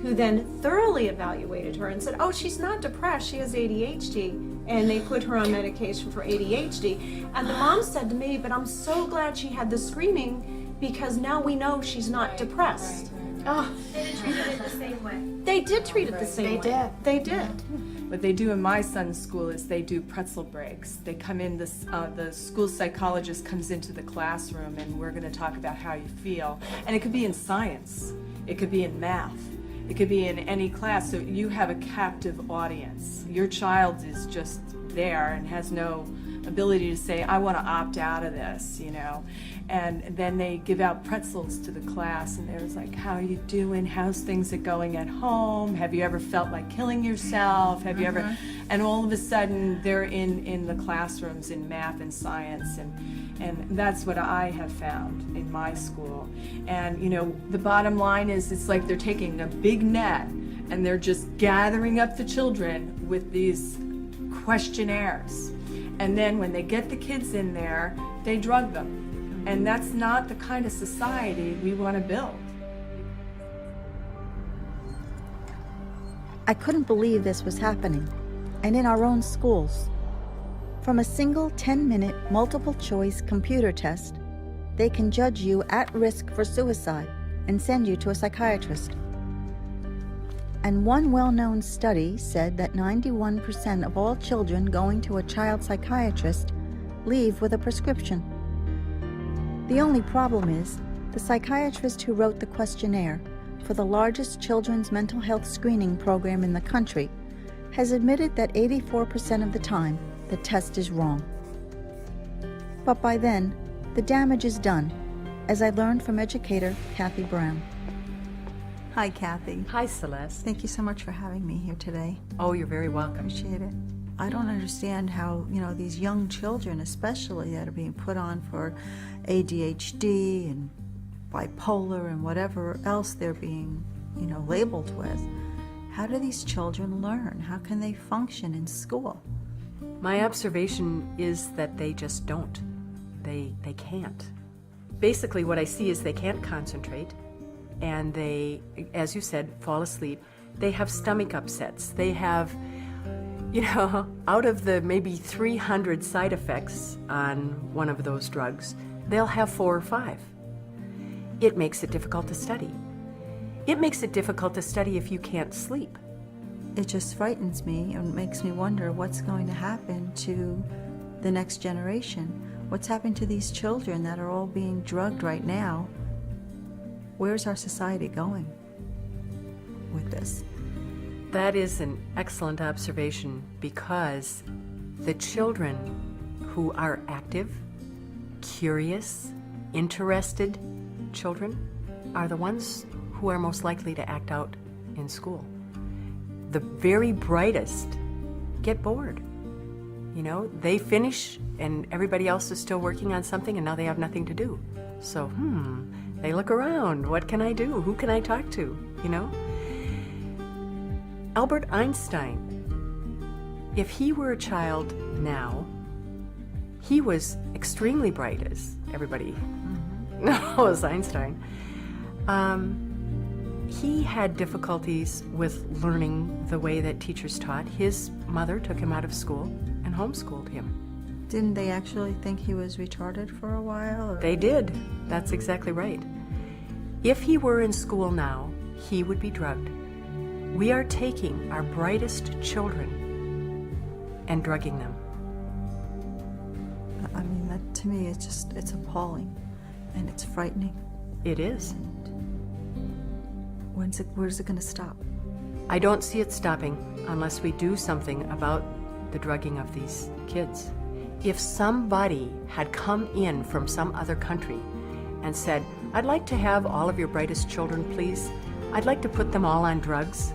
who then thoroughly evaluated her and said, oh, she's not depressed, she has ADHD. And they put her on medication for ADHD. And the mom said to me, but I'm so glad she had the screening because now we know she's not depressed. Oh. They treated it the same way. They did treat it the same way. They did. What they do in my son's school is they do pretzel breaks. They come in, the school psychologist comes into the classroom and we're gonna talk about how you feel. And it could be in science, it could be in math, it could be in any class, so you have a captive audience. Your child is just there and has no ability to say, I want to opt out of this, you know. And then they give out pretzels to the class and there's like, how are you doing? How's things are going at home? Have you ever felt like killing yourself? Have you ever? And all of a sudden they're in the classrooms in math and science, and that's what I have found in my school. And you know, the bottom line is it's like they're taking a big net and they're just gathering up the children with these questionnaires. And then when they get the kids in there, they drug them. And that's not the kind of society we want to build. I couldn't believe this was happening, and in our own schools. From a single 10-minute multiple-choice computer test, they can judge you at risk for suicide and send you to a psychiatrist. And one well-known study said that 91% of all children going to a child psychiatrist leave with a prescription. The only problem is, the psychiatrist who wrote the questionnaire for the largest children's mental health screening program in the country has admitted that 84% of the time the test is wrong. But by then, the damage is done, as I learned from educator Kathy Brown. Hi, Kathy. Hi, Celeste. Thank you so much for having me here today. Oh, you're very welcome. Appreciate it. I don't understand how, you know, these young children especially that are being put on for ADHD and bipolar and whatever else they're being, you know, labeled with. How do these children learn? How can they function in school? My observation is that they just don't. They can't. Basically, what I see is they can't concentrate, and they, as you said, fall asleep. They have stomach upsets. They have, you know, out of the maybe 300 side effects on one of those drugs, they'll have 4 or 5. it makes it difficult to study. It makes it difficult to study if you can't sleep. It just frightens me and makes me wonder what's going to happen to the next generation. What's happening to these children that are all being drugged right now? Where's our society going with this? That is an excellent observation, because the children who are active, curious, interested children are the ones who are most likely to act out in school. The very brightest get bored. You know, they finish and everybody else is still working on something and now they have nothing to do. So, they look around. What can I do? Who can I talk to? You know? Albert Einstein, if he were a child now, he was extremely bright, as everybody knows Einstein. He had difficulties with learning the way that teachers taught. His mother took him out of school and homeschooled him. Didn't they actually think he was retarded for a while? Or? They did. That's exactly right. If he were in school now, he would be drugged. We are taking our brightest children and drugging them. I mean, that to me, it's appalling and it's frightening. It is. Where's it going to stop? I don't see it stopping unless we do something about the drugging of these kids. If somebody had come in from some other country and said, I'd like to have all of your brightest children, please. I'd like to put them all on drugs,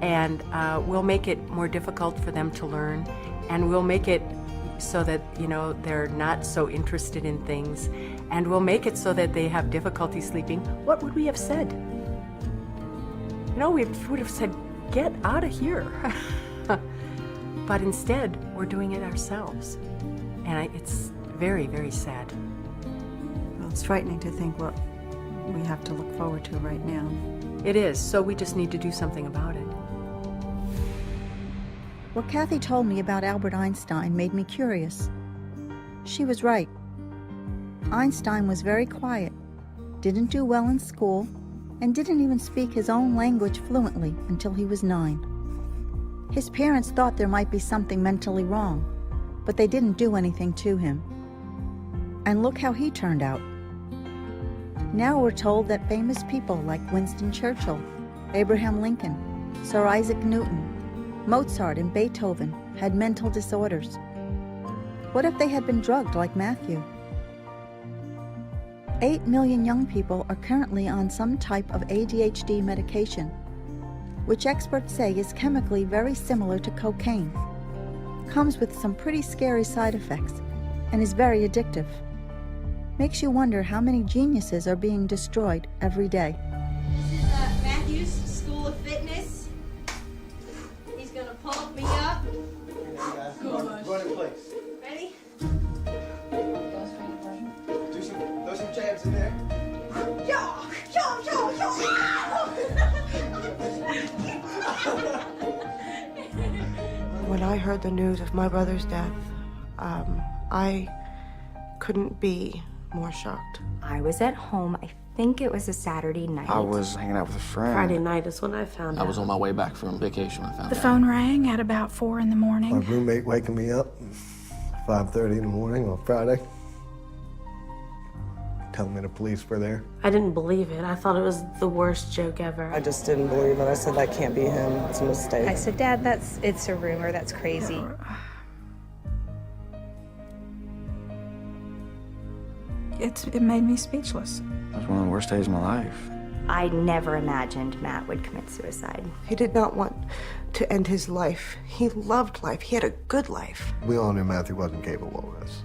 and we'll make it more difficult for them to learn, and we'll make it so that, you know, they're not so interested in things, and we'll make it so that they have difficulty sleeping, what would we have said? You know, we would have said, get out of here. But instead, we're doing it ourselves. And it's very, very sad. Well, it's frightening to think what we have to look forward to right now. It is, so we just need to do something about it. What Kathy told me about Albert Einstein made me curious. She was right. Einstein was very quiet, didn't do well in school, and didn't even speak his own language fluently until he was 9. His parents thought there might be something mentally wrong, but they didn't do anything to him. And look how he turned out. Now we're told that famous people like Winston Churchill, Abraham Lincoln, Sir Isaac Newton, Mozart and Beethoven had mental disorders. What if they had been drugged like Matthew? 8 million young people are currently on some type of ADHD medication, which experts say is chemically very similar to cocaine, comes with some pretty scary side effects, and is very addictive. Makes you wonder how many geniuses are being destroyed every day. This is Matthew's School of Fitness. He's gonna pump me up. Run in place. Ready? Throw some jabs in there. Yo! When I heard the news of my brother's death, I couldn't be more shocked. I was at home. I think it was a Saturday night. I was hanging out with a friend. Friday night is when I found out. I was on my way back from vacation when I found The out. phone rang at about 4 in the morning. My roommate waking me up 5:30 in the morning on Friday, telling me the police were there. I didn't believe it. I thought it was the worst joke ever. I just didn't believe it. I said, that can't be him. It's a mistake. I said, Dad, it's a rumor. That's crazy. It made me speechless. It was one of the worst days of my life. I never imagined Matt would commit suicide. He did not want to end his life. He loved life. He had a good life. We all knew Matthew wasn't capable of this.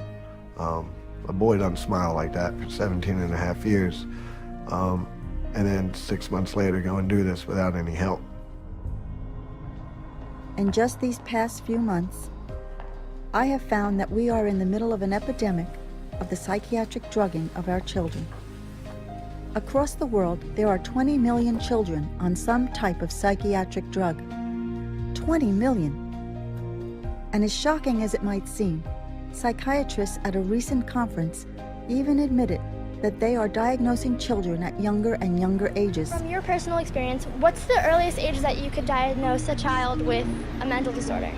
A boy doesn't smile like that for 17 and a half years. And then 6 months later go and do this without any help. In just these past few months, I have found that we are in the middle of an epidemic of the psychiatric drugging of our children. Across the world, there are 20 million children on some type of psychiatric drug. 20 million. And as shocking as it might seem, psychiatrists at a recent conference even admitted that they are diagnosing children at younger and younger ages. From your personal experience, what's the earliest age that you could diagnose a child with a mental disorder?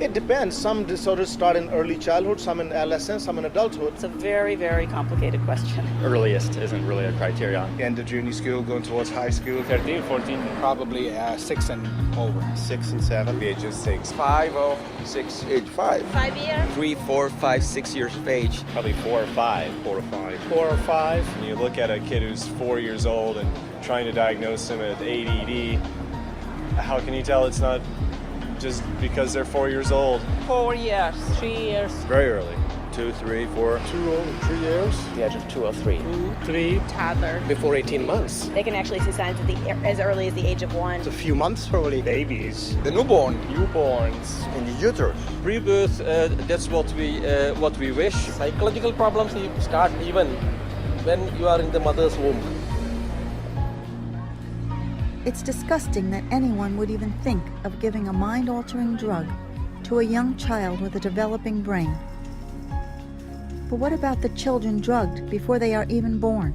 It depends. Some disorders start in early childhood, some in adolescence, some in adulthood. It's a very, very complicated question. Earliest isn't really a criterion. End of junior school, going towards high school. 13, 14. Probably 6 and over. 6 and 7. The age is 6. 5 or 6, age 5. 5 years? 3, 4, 5, 6 years of age. Probably 4 or 5. 4 or 5. 4 or 5. When you look at a kid who's 4 years old and trying to diagnose him with ADD, how can you tell it's not just because they're 4 years old? 4 years, 3 years. Very early. 2, 3, 4. 2 or 3 years. The age of 2 or 3. 2, 3. Toddler. Before 18 months. They can actually see signs as early as the age of 1. It's a few months probably. Babies. The newborn. Newborns. In the uterus. Pre-birth, that's what we wish. Psychological problems start even when you are in the mother's womb. It's disgusting that anyone would even think of giving a mind-altering drug to a young child with a developing brain. But what about the children drugged before they are even born?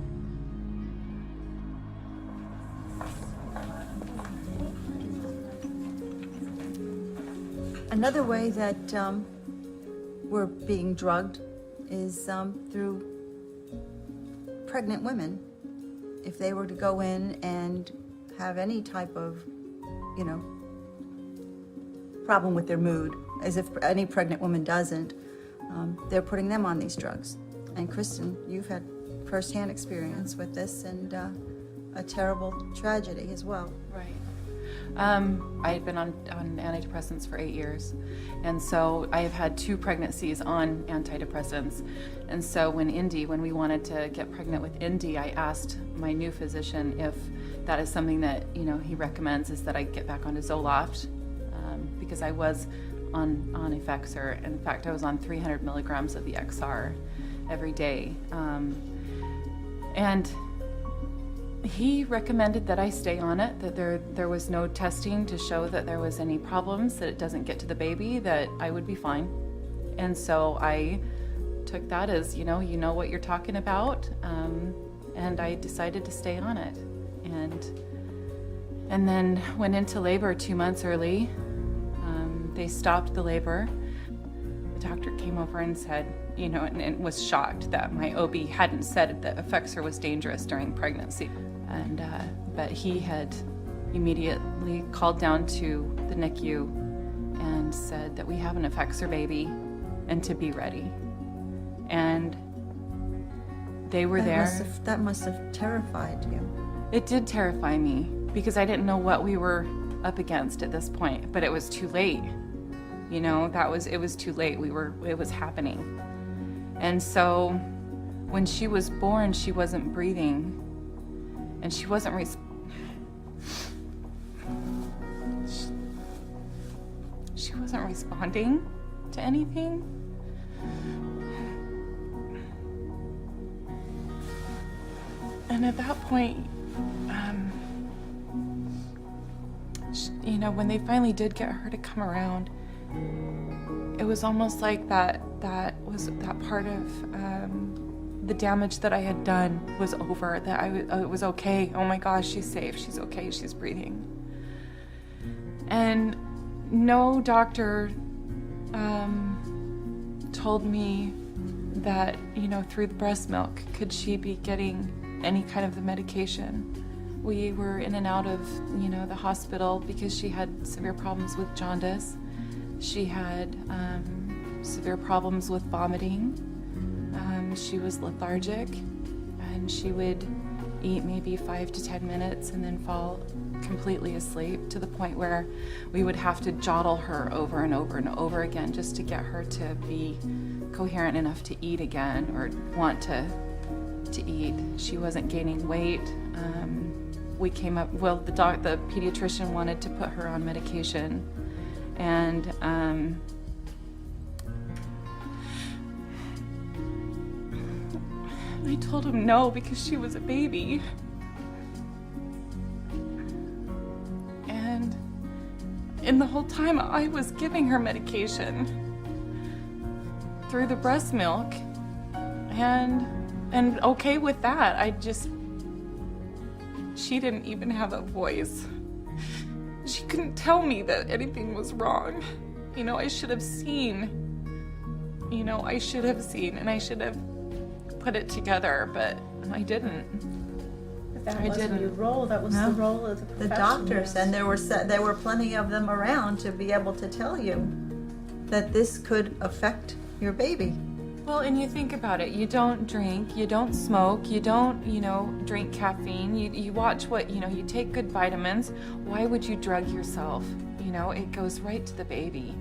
Another way that we're being drugged is through pregnant women. If they were to go in and have any type of, problem with their mood, as if any pregnant woman doesn't, they're putting them on these drugs. And Kristen, you've had firsthand experience with this and a terrible tragedy as well. Right. I had been on antidepressants for 8 years, and so I have had 2 pregnancies on antidepressants. And so when we wanted to get pregnant with Indy, I asked my new physician if that is something that he recommends, is that I get back onto Zoloft, because I was on Effexor. In fact, I was on 300 milligrams of the XR every day, and he recommended that I stay on it, that there was no testing to show that there was any problems, that it doesn't get to the baby, that I would be fine. And so I took that as, you know what you're talking about, and I decided to stay on it. And then went into labor 2 months early. They stopped the labor. The doctor came over and said, and was shocked that my OB hadn't said that Effexor was dangerous during pregnancy. But he had immediately called down to the NICU and said that we have an Effexor baby and to be ready. And they were there. That must have terrified you. It did terrify me because I didn't know what we were up against at this point, but it was too late. It was too late. It was happening. And so when she was born, she wasn't breathing, and she wasn't she wasn't responding to anything. And at that point, when they finally did get her to come around, it was almost like that part of the damage that I had done was over, that it was okay. Oh my gosh, she's safe, she's okay, she's breathing. And no doctor told me that, through the breast milk, could she be getting any kind of the medication. We were in and out of, the hospital because she had severe problems with jaundice. She had severe problems with vomiting. She was lethargic, and she would eat maybe 5 to 10 minutes and then fall completely asleep, to the point where we would have to jottle her over and over and over again just to get her to be coherent enough to eat again or want to eat. She wasn't gaining weight. We came up, the pediatrician wanted to put her on medication, and I told him no because she was a baby. And in the whole time I was giving her medication through the breast milk, and and okay with that. She didn't even have a voice. She couldn't tell me that anything was wrong. You know, I should have seen, and I should have put it together, but I didn't. That wasn't your role. That was the role of the doctors, and there were plenty of them around to be able to tell you that this could affect your baby. Well, and you think about it. You don't drink, you don't smoke, you don't, drink caffeine. You watch what, you take good vitamins. Why would you drug yourself? It goes right to the baby.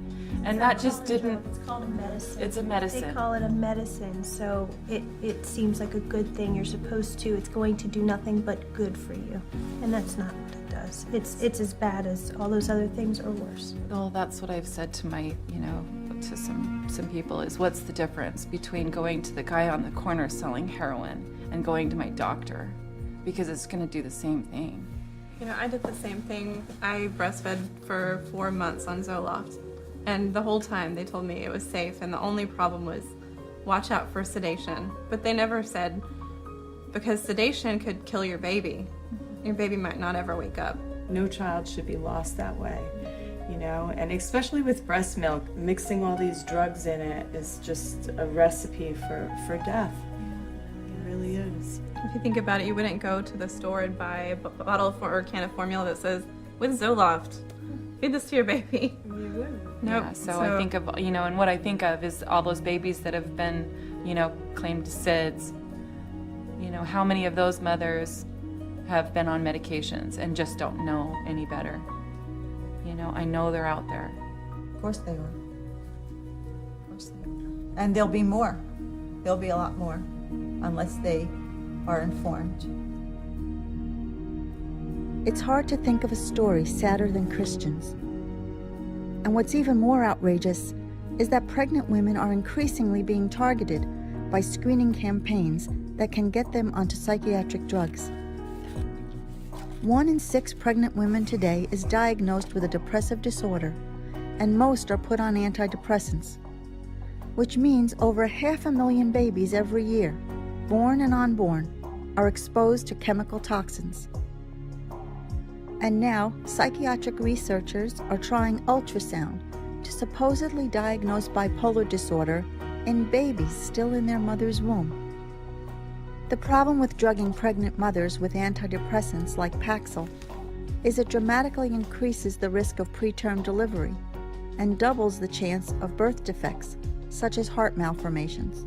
And that just didn't... It's called a medicine. It's a medicine. They call it a medicine, so it seems like a good thing. You're supposed to. It's going to do nothing but good for you. And that's not what it does. It's as bad as all those other things or worse. Well, that's what I've said to my, to some people is, what's the difference between going to the guy on the corner selling heroin and going to my doctor? Because it's going to do the same thing. I did the same thing. I breastfed for 4 months on Zoloft. And the whole time they told me it was safe, and the only problem was watch out for sedation. But they never said, because sedation could kill your baby. Your baby might not ever wake up. No child should be lost that way, and especially with breast milk, mixing all these drugs in it is just a recipe for death. It really is. If you think about it, you wouldn't go to the store and buy a bottle or a can of formula that says, with Zoloft, feed this to your baby. You wouldn't. Nope. Yeah, so I think of, and what I think of is all those babies that have been, claimed SIDS. How many of those mothers have been on medications and just don't know any better? I know they're out there. Of course they are. Of course they are. And there'll be more. There'll be a lot more, unless they are informed. It's hard to think of a story sadder than Christian's. And what's even more outrageous is that pregnant women are increasingly being targeted by screening campaigns that can get them onto psychiatric drugs. 1 in 6 pregnant women today is diagnosed with a depressive disorder, and most are put on antidepressants, which means over 500,000 babies every year, born and unborn, are exposed to chemical toxins. And now, psychiatric researchers are trying ultrasound to supposedly diagnose bipolar disorder in babies still in their mother's womb. The problem with drugging pregnant mothers with antidepressants like Paxil is it dramatically increases the risk of preterm delivery and doubles the chance of birth defects, such as heart malformations.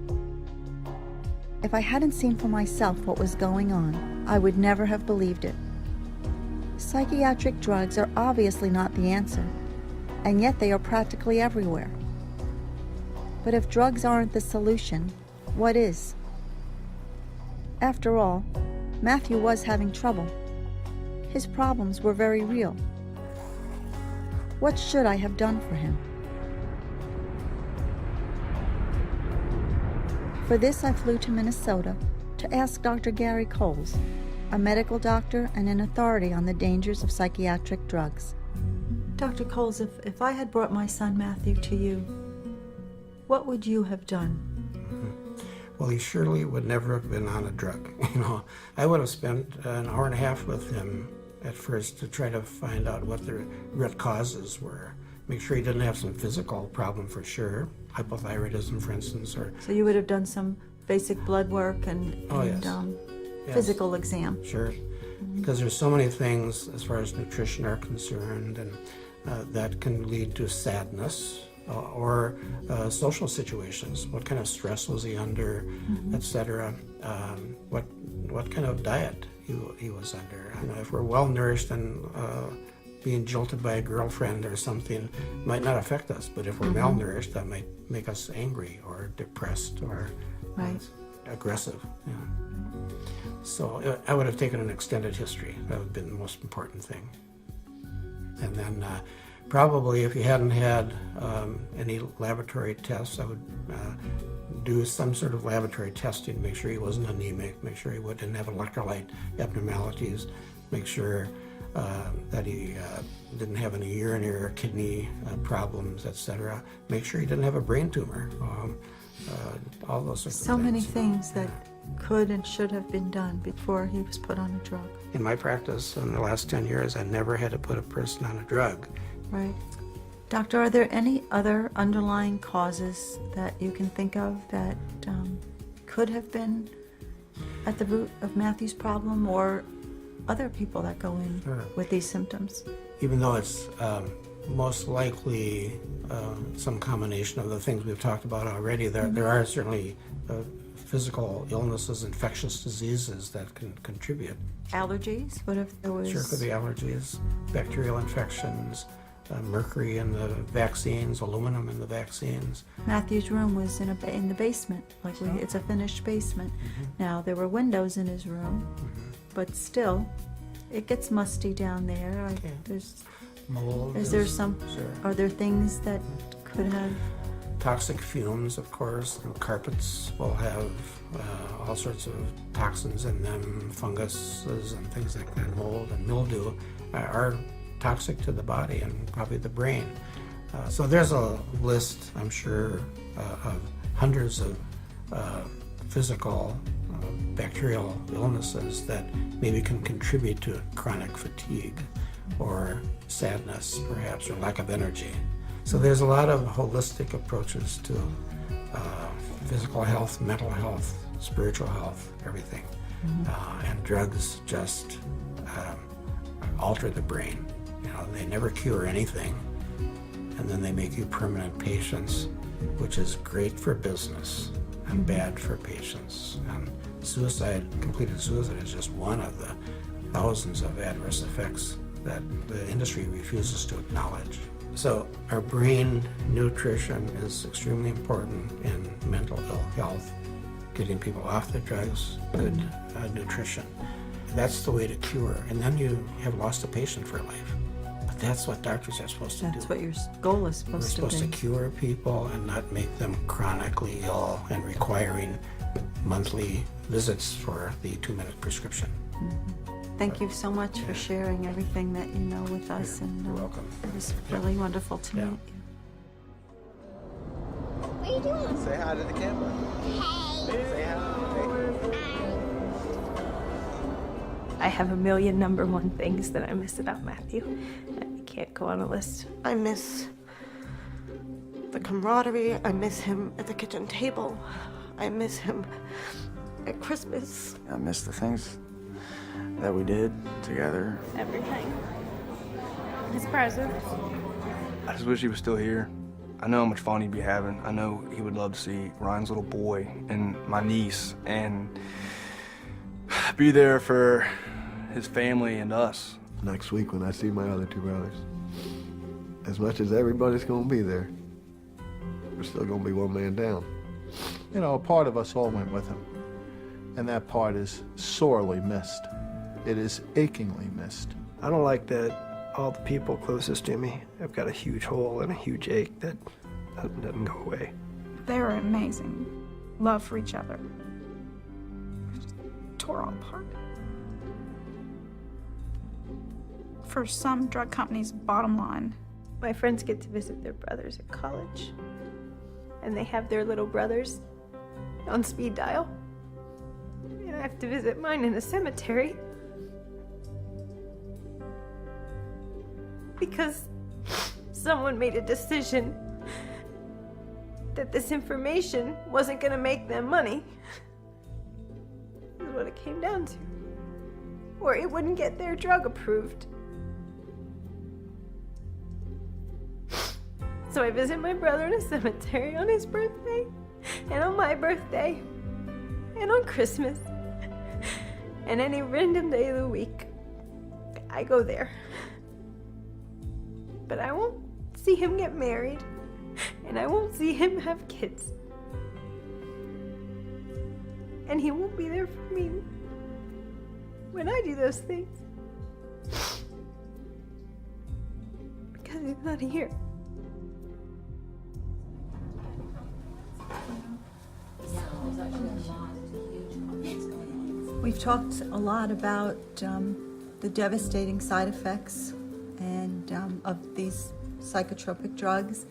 If I hadn't seen for myself what was going on, I would never have believed it. Psychiatric drugs are obviously not the answer, and yet they are practically everywhere. But if drugs aren't the solution, what is? After all, Matthew was having trouble. His problems were very real. What should I have done for him? For this, I flew to Minnesota to ask Dr. Gary Coles, a medical doctor and an authority on the dangers of psychiatric drugs. Dr. Coles, if I had brought my son Matthew to you, what would you have done? Well, he surely would never have been on a drug. I would have spent an hour and a half with him at first to try to find out what the root causes were. Make sure he didn't have some physical problem for sure, hypothyroidism, for instance. So you would have done some basic blood work and physical exam. Sure, because there's so many things as far as nutrition are concerned, and that can lead to sadness or social situations. What kind of stress was he under, etc. What kind of diet he was under. If we're well nourished and being jilted by a girlfriend or something might not affect us, but if we're malnourished, that might make us angry or depressed or aggressive. So I would have taken an extended history. That would have been the most important thing. And then probably if he hadn't had any laboratory tests, I would do some sort of laboratory testing, make sure he wasn't anemic, make sure he didn't have electrolyte abnormalities, make sure that he didn't have any urinary or kidney problems, etc. Make sure he didn't have a brain tumor. All those sorts of things. So many things that could and should have been done before he was put on a drug. In my practice in the last 10 years, I never had to put a person on a drug. Right. Doctor, are there any other underlying causes that you can think of that could have been at the root of Matthew's problem, or other people that go in with these symptoms? Even though it's most likely some combination of the things we've talked about already, there are certainly physical illnesses, infectious diseases that can contribute. Allergies? What if there was... Sure, could be allergies, bacterial infections, mercury in the vaccines, aluminum in the vaccines. Matthew's room was in the basement. It's a finished basement. Now, there were windows in his room, but still, it gets musty down there. There's mold. Is there some? Sure. Are there things that could have? Toxic fumes, of course. And carpets will have all sorts of toxins in them, funguses and things like that. Mold and mildew are toxic to the body and probably the brain. So there's a list, I'm sure, of hundreds of physical bacterial illnesses that maybe can contribute to chronic fatigue or sadness, perhaps, or lack of energy. So there's a lot of holistic approaches to physical health, mental health, spiritual health, everything. And drugs just alter the brain. You know, they never cure anything, and then they make you permanent patients, which is great for business and bad for patients. And completed suicide is just one of the thousands of adverse effects that the industry refuses to acknowledge. So our brain nutrition is extremely important in mental ill health, getting people off the drugs, good nutrition. That's the way to cure, and then you have lost a patient for life. But that's what doctors are supposed to do. That's what your goal is supposed to be. We're supposed to cure people and not make them chronically ill and requiring monthly visits for the 2-minute prescription. Thank you so much for sharing everything that you know with us. You're welcome. It was really wonderful to meet you. What are you doing? Say hi to the camera. Hey. Say hi. I have a million number one things that I miss about Matthew. I can't go on a list. I miss the camaraderie. I miss him at the kitchen table. I miss him at Christmas. I miss the things that we did together. Everything. His presents. I just wish he was still here. I know how much fun he'd be having. I know he would love to see Ryan's little boy and my niece and be there for his family and us. Next week when I see my other 2 brothers, as much as everybody's gonna be there, we're still gonna be one man down. You know, a part of us all went with him, and that part is sorely missed. It is achingly missed. I don't like that all the people closest to me have got a huge hole and a huge ache that doesn't go away. They're amazing. Love for each other. I just tore all apart. For some drug companies' bottom line. My friends get to visit their brothers at college, and they have their little brothers on speed dial. And I have to visit mine in a cemetery. Because someone made a decision that this information wasn't gonna make them money. Is what it came down to. Or it wouldn't get their drug approved. So I visit my brother in a cemetery on his birthday, and on my birthday, and on Christmas, and any random day of the week. I go there. But I won't see him get married, and I won't see him have kids. And he won't be there for me when I do those things. Because he's not here. We've talked a lot about the devastating side effects and of these psychotropic drugs,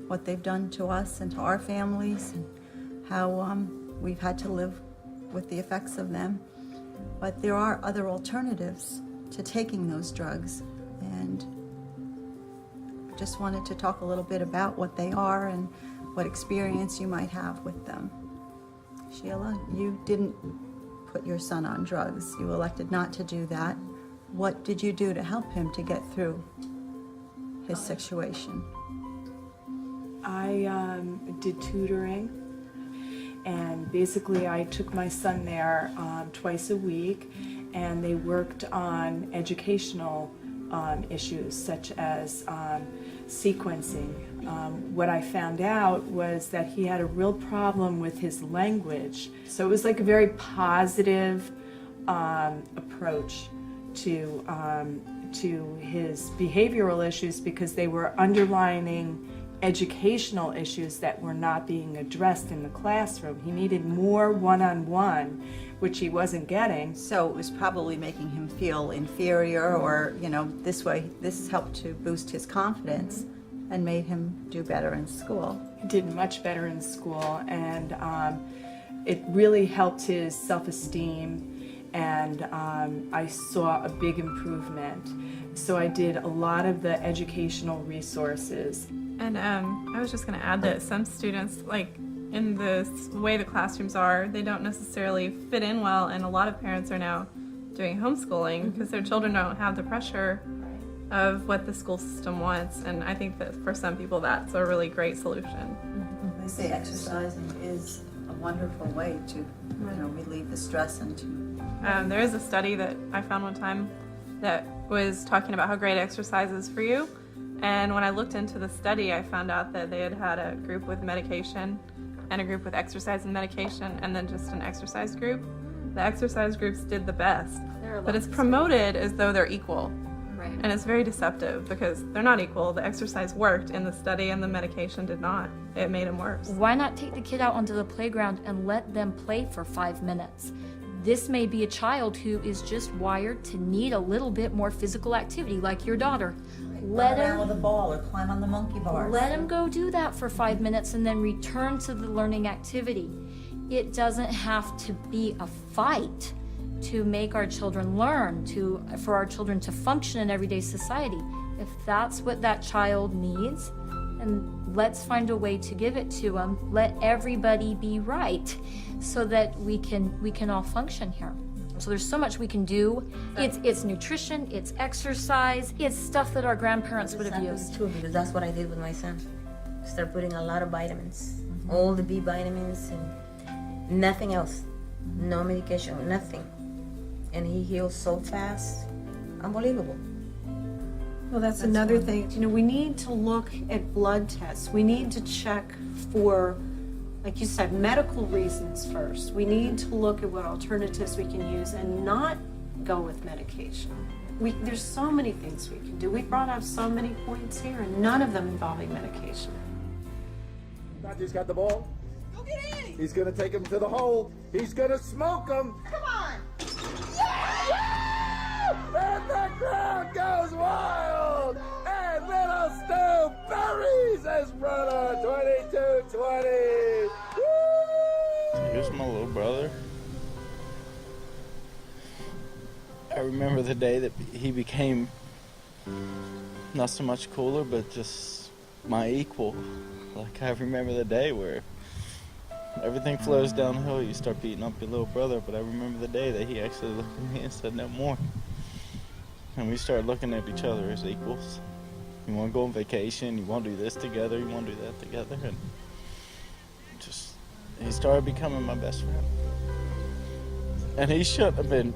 what they've done to us and to our families, and how we've had to live with the effects of them. But there are other alternatives to taking those drugs, and I just wanted to talk a little bit about what they are and what experience you might have with them. Sheila, you didn't put your son on drugs. You elected not to do that. What did you do to help him to get through his situation? I did tutoring, and basically I took my son there twice a week, and they worked on educational issues such as sequencing. What I found out was that he had a real problem with his language. So it was like a very positive approach to his behavioral issues, because they were underlining educational issues that were not being addressed in the classroom. He needed more one-on-one, which he wasn't getting. So it was probably making him feel inferior, or, this way, this helped to boost his confidence and made him do better in school. He did much better in school, and it really helped his self-esteem, and I saw a big improvement. So I did a lot of the educational resources. And I was just going to add that some students, like in the way the classrooms are, they don't necessarily fit in well, and a lot of parents are now doing homeschooling because their children don't have the pressure of what the school system wants, and I think that for some people that's a really great solution. They say exercising is a wonderful way to relieve the stress and to... There is a study that I found one time that was talking about how great exercise is for you. And when I looked into the study, I found out that they had a group with medication and a group with exercise and medication, and then just an exercise group. The exercise groups did the best, but it's promoted as though they're equal. Right. And it's very deceptive because they're not equal. The exercise worked in the study and the medication did not. It made him worse. Why not take the kid out onto the playground and let them play for 5 minutes? This may be a child who is just wired to need a little bit more physical activity, like your daughter. Let Run around him with a ball or climb on the monkey bars. Let him go do that for 5 minutes and then return to the learning activity. It doesn't have to be a fight to make our children learn, for our children to function in everyday society. If that's what that child needs, and let's find a way to give it to them. Let everybody be right, so that we can all function here. So there's so much we can do. It's nutrition, it's exercise, it's stuff that our grandparents would have used. Too, because that's what I did with my son. Start putting a lot of vitamins, all the B vitamins, and nothing else, no medication, nothing, and he heals so fast, unbelievable. Well, that's another thing. We need to look at blood tests. We need to check for, like you said, medical reasons first. We need to look at what alternatives we can use and not go with medication. There's so many things we can do. We brought up so many points here, and none of them involving medication. Matthew's got the ball. Go get in! He's gonna take him to the hole. He's gonna smoke him. Come on! And the crowd goes wild! And little Stu buries his brother, 22-20! He was my little brother. I remember the day that he became not so much cooler, but just my equal. Like, I remember the day where everything flows downhill, you start beating up your little brother, but I remember the day that he actually looked at me and said no more. And we started looking at each other as equals. You want to go on vacation, you want to do this together, you want to do that together, and just, he started becoming my best friend. And he shouldn't have been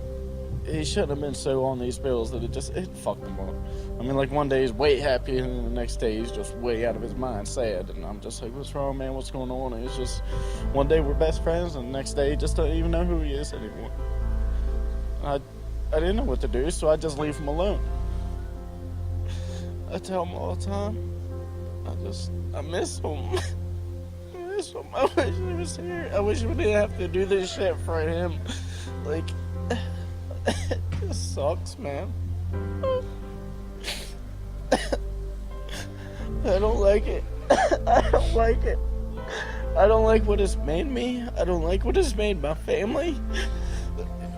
so on these pills that it fucked him up. I mean, like, one day he's way happy, and then the next day he's just way out of his mind, sad, and I'm just like, what's wrong, man, what's going on? And it's just, one day we're best friends, and the next day he just don't even know who he is anymore. I didn't know what to do, so I just leave him alone. I tell him all the time, I miss him. I miss him. I wish he was here. I wish we didn't have to do this shit for him. Like, it just sucks, man. I don't like it. I don't like it. I don't like what it's made me. I don't like what it's made my family.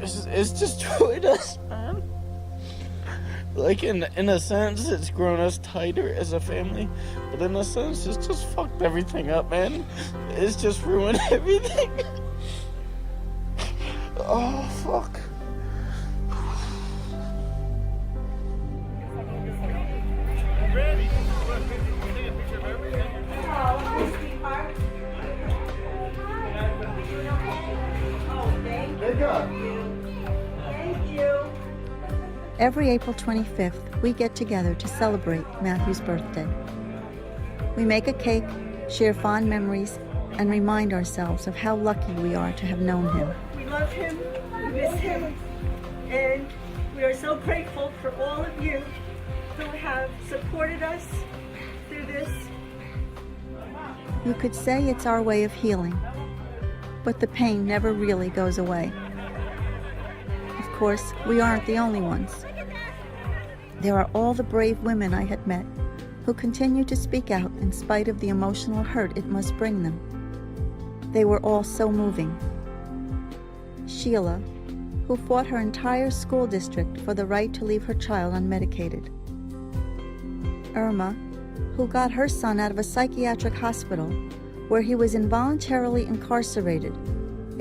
It's destroyed us, man. Like, in a sense, it's grown us tighter as a family, but in a sense, it's just fucked everything up, man. It's just ruined everything. Oh, fuck. Every April 25th, we get together to celebrate Matthew's birthday. We make a cake, share fond memories, and remind ourselves of how lucky we are to have known him. We love him, we miss him, and we are so grateful for all of you who have supported us through this. You could say it's our way of healing, but the pain never really goes away. Of course, we aren't the only ones. There are all the brave women I had met who continue to speak out in spite of the emotional hurt it must bring them. They were all so moving. Sheila, who fought her entire school district for the right to leave her child unmedicated. Irma, who got her son out of a psychiatric hospital where he was involuntarily incarcerated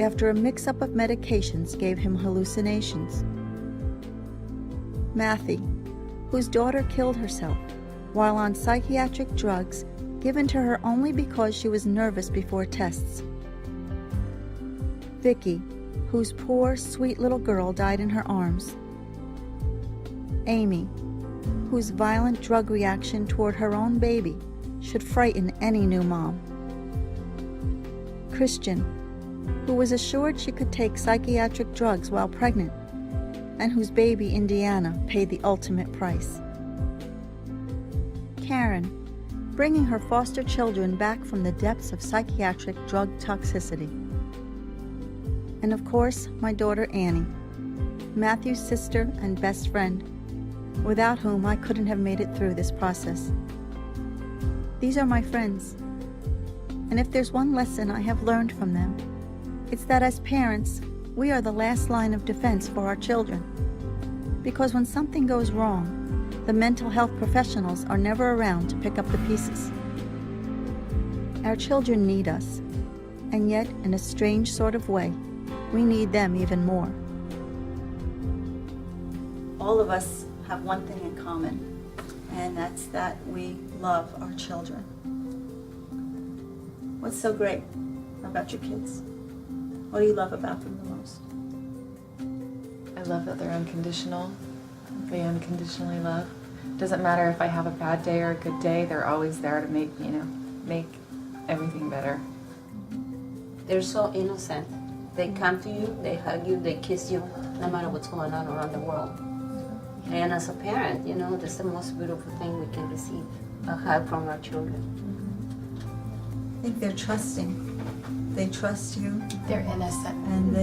after a mix-up of medications gave him hallucinations. Matthew, whose daughter killed herself while on psychiatric drugs given to her only because she was nervous before tests. Vicky, whose poor, sweet little girl died in her arms. Amy, whose violent drug reaction toward her own baby should frighten any new mom. Christian, who was assured she could take psychiatric drugs while pregnant, and whose baby, Indiana, paid the ultimate price. Karen, bringing her foster children back from the depths of psychiatric drug toxicity. And of course, my daughter Annie, Matthew's sister and best friend, without whom I couldn't have made it through this process. These are my friends, and if there's one lesson I have learned from them, it's that as parents, we are the last line of defense for our children. Because when something goes wrong, the mental health professionals are never around to pick up the pieces. Our children need us, and yet, in a strange sort of way, we need them even more. All of us have one thing in common, and that's that we love our children. What's so great about your kids? What do you love about them the most? I love that they're unconditional. They unconditionally love. Doesn't matter if I have a bad day or a good day, they're always there to make everything better. They're so innocent. They come to you, they hug you, they kiss you, no matter what's going on around the world. And as a parent, that's the most beautiful thing we can receive, a hug from our children. I think they're trusting. They trust you. They're innocent. And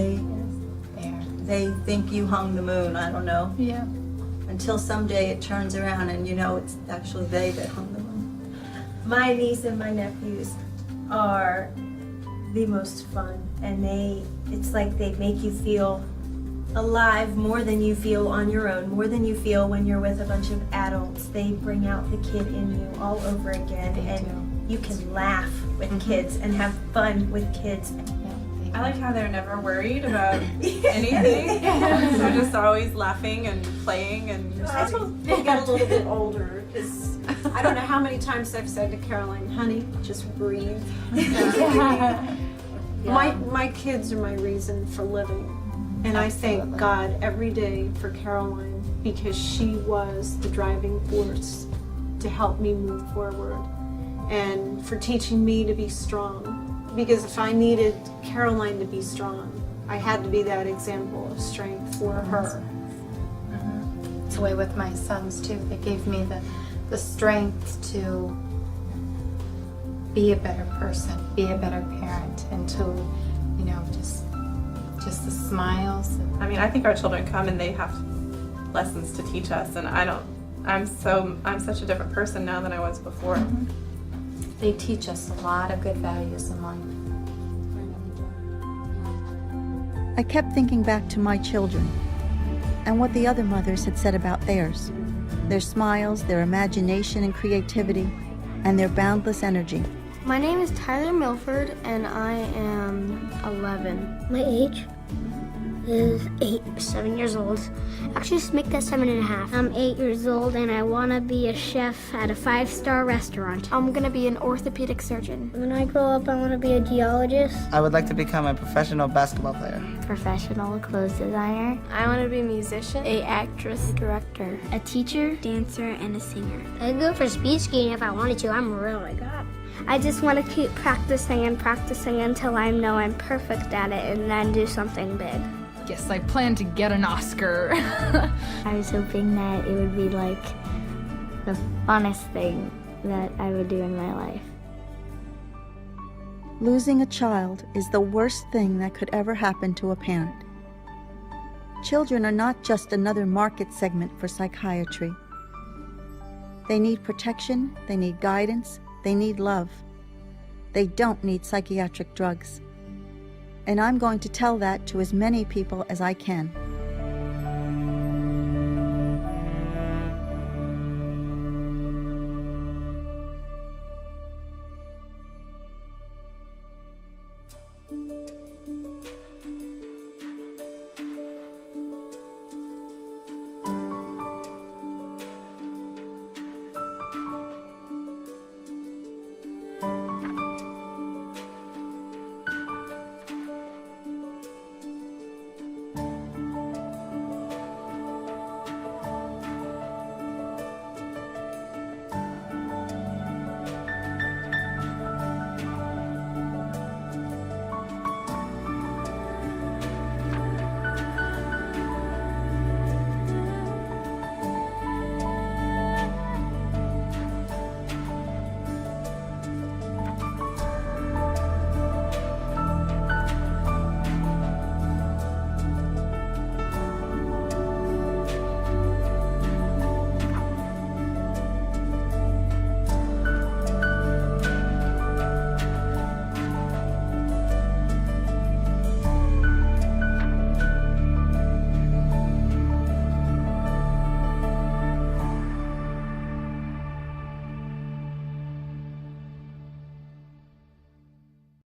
they think you hung the moon, I don't know. Yeah. Until someday it turns around and it's actually they that hung the moon. My niece and my nephews are the most fun, and it's like they make you feel alive more than you feel on your own, more than you feel when you're with a bunch of adults. They bring out the kid in you all over again, and you can laugh with kids and have fun with kids. I like how they're never worried about anything. They're just always laughing and playing and. I hope they get a little bit older, because I don't know how many times I've said to Caroline, honey, just breathe. My kids are my reason for living. And I thank God every day for Caroline, because she was the driving force to help me move forward, and for teaching me to be strong. Because if I needed Caroline to be strong, I had to be that example of strength for her. It's the way with my sons too. They gave me the strength to be a better person, be a better parent, and to, just the smiles. I think our children come and they have lessons to teach us, and I'm such a different person now than I was before. They teach us a lot of good values in life. I kept thinking back to my children and what the other mothers had said about theirs. Their smiles, their imagination and creativity, and their boundless energy. My name is Tyler Milford, and I am 11. My age is 7 years old. Actually, just make that 7.5. I'm 8 years old, and I want to be a chef at a 5-star restaurant. I'm going to be an orthopedic surgeon. When I grow up, I want to be a geologist. I would like to become a professional basketball player. Professional clothes designer. I want to be a musician, a actress, director, a teacher, dancer, and a singer. I'd go for speed skating if I wanted to. I'm really good. I just want to keep practicing and practicing until I know I'm perfect at it and then do something big. Yes, I plan to get an Oscar. I was hoping that it would be like the funnest thing that I would do in my life. Losing a child is the worst thing that could ever happen to a parent. Children are not just another market segment for psychiatry. They need protection, they need guidance, they need love. They don't need psychiatric drugs. And I'm going to tell that to as many people as I can.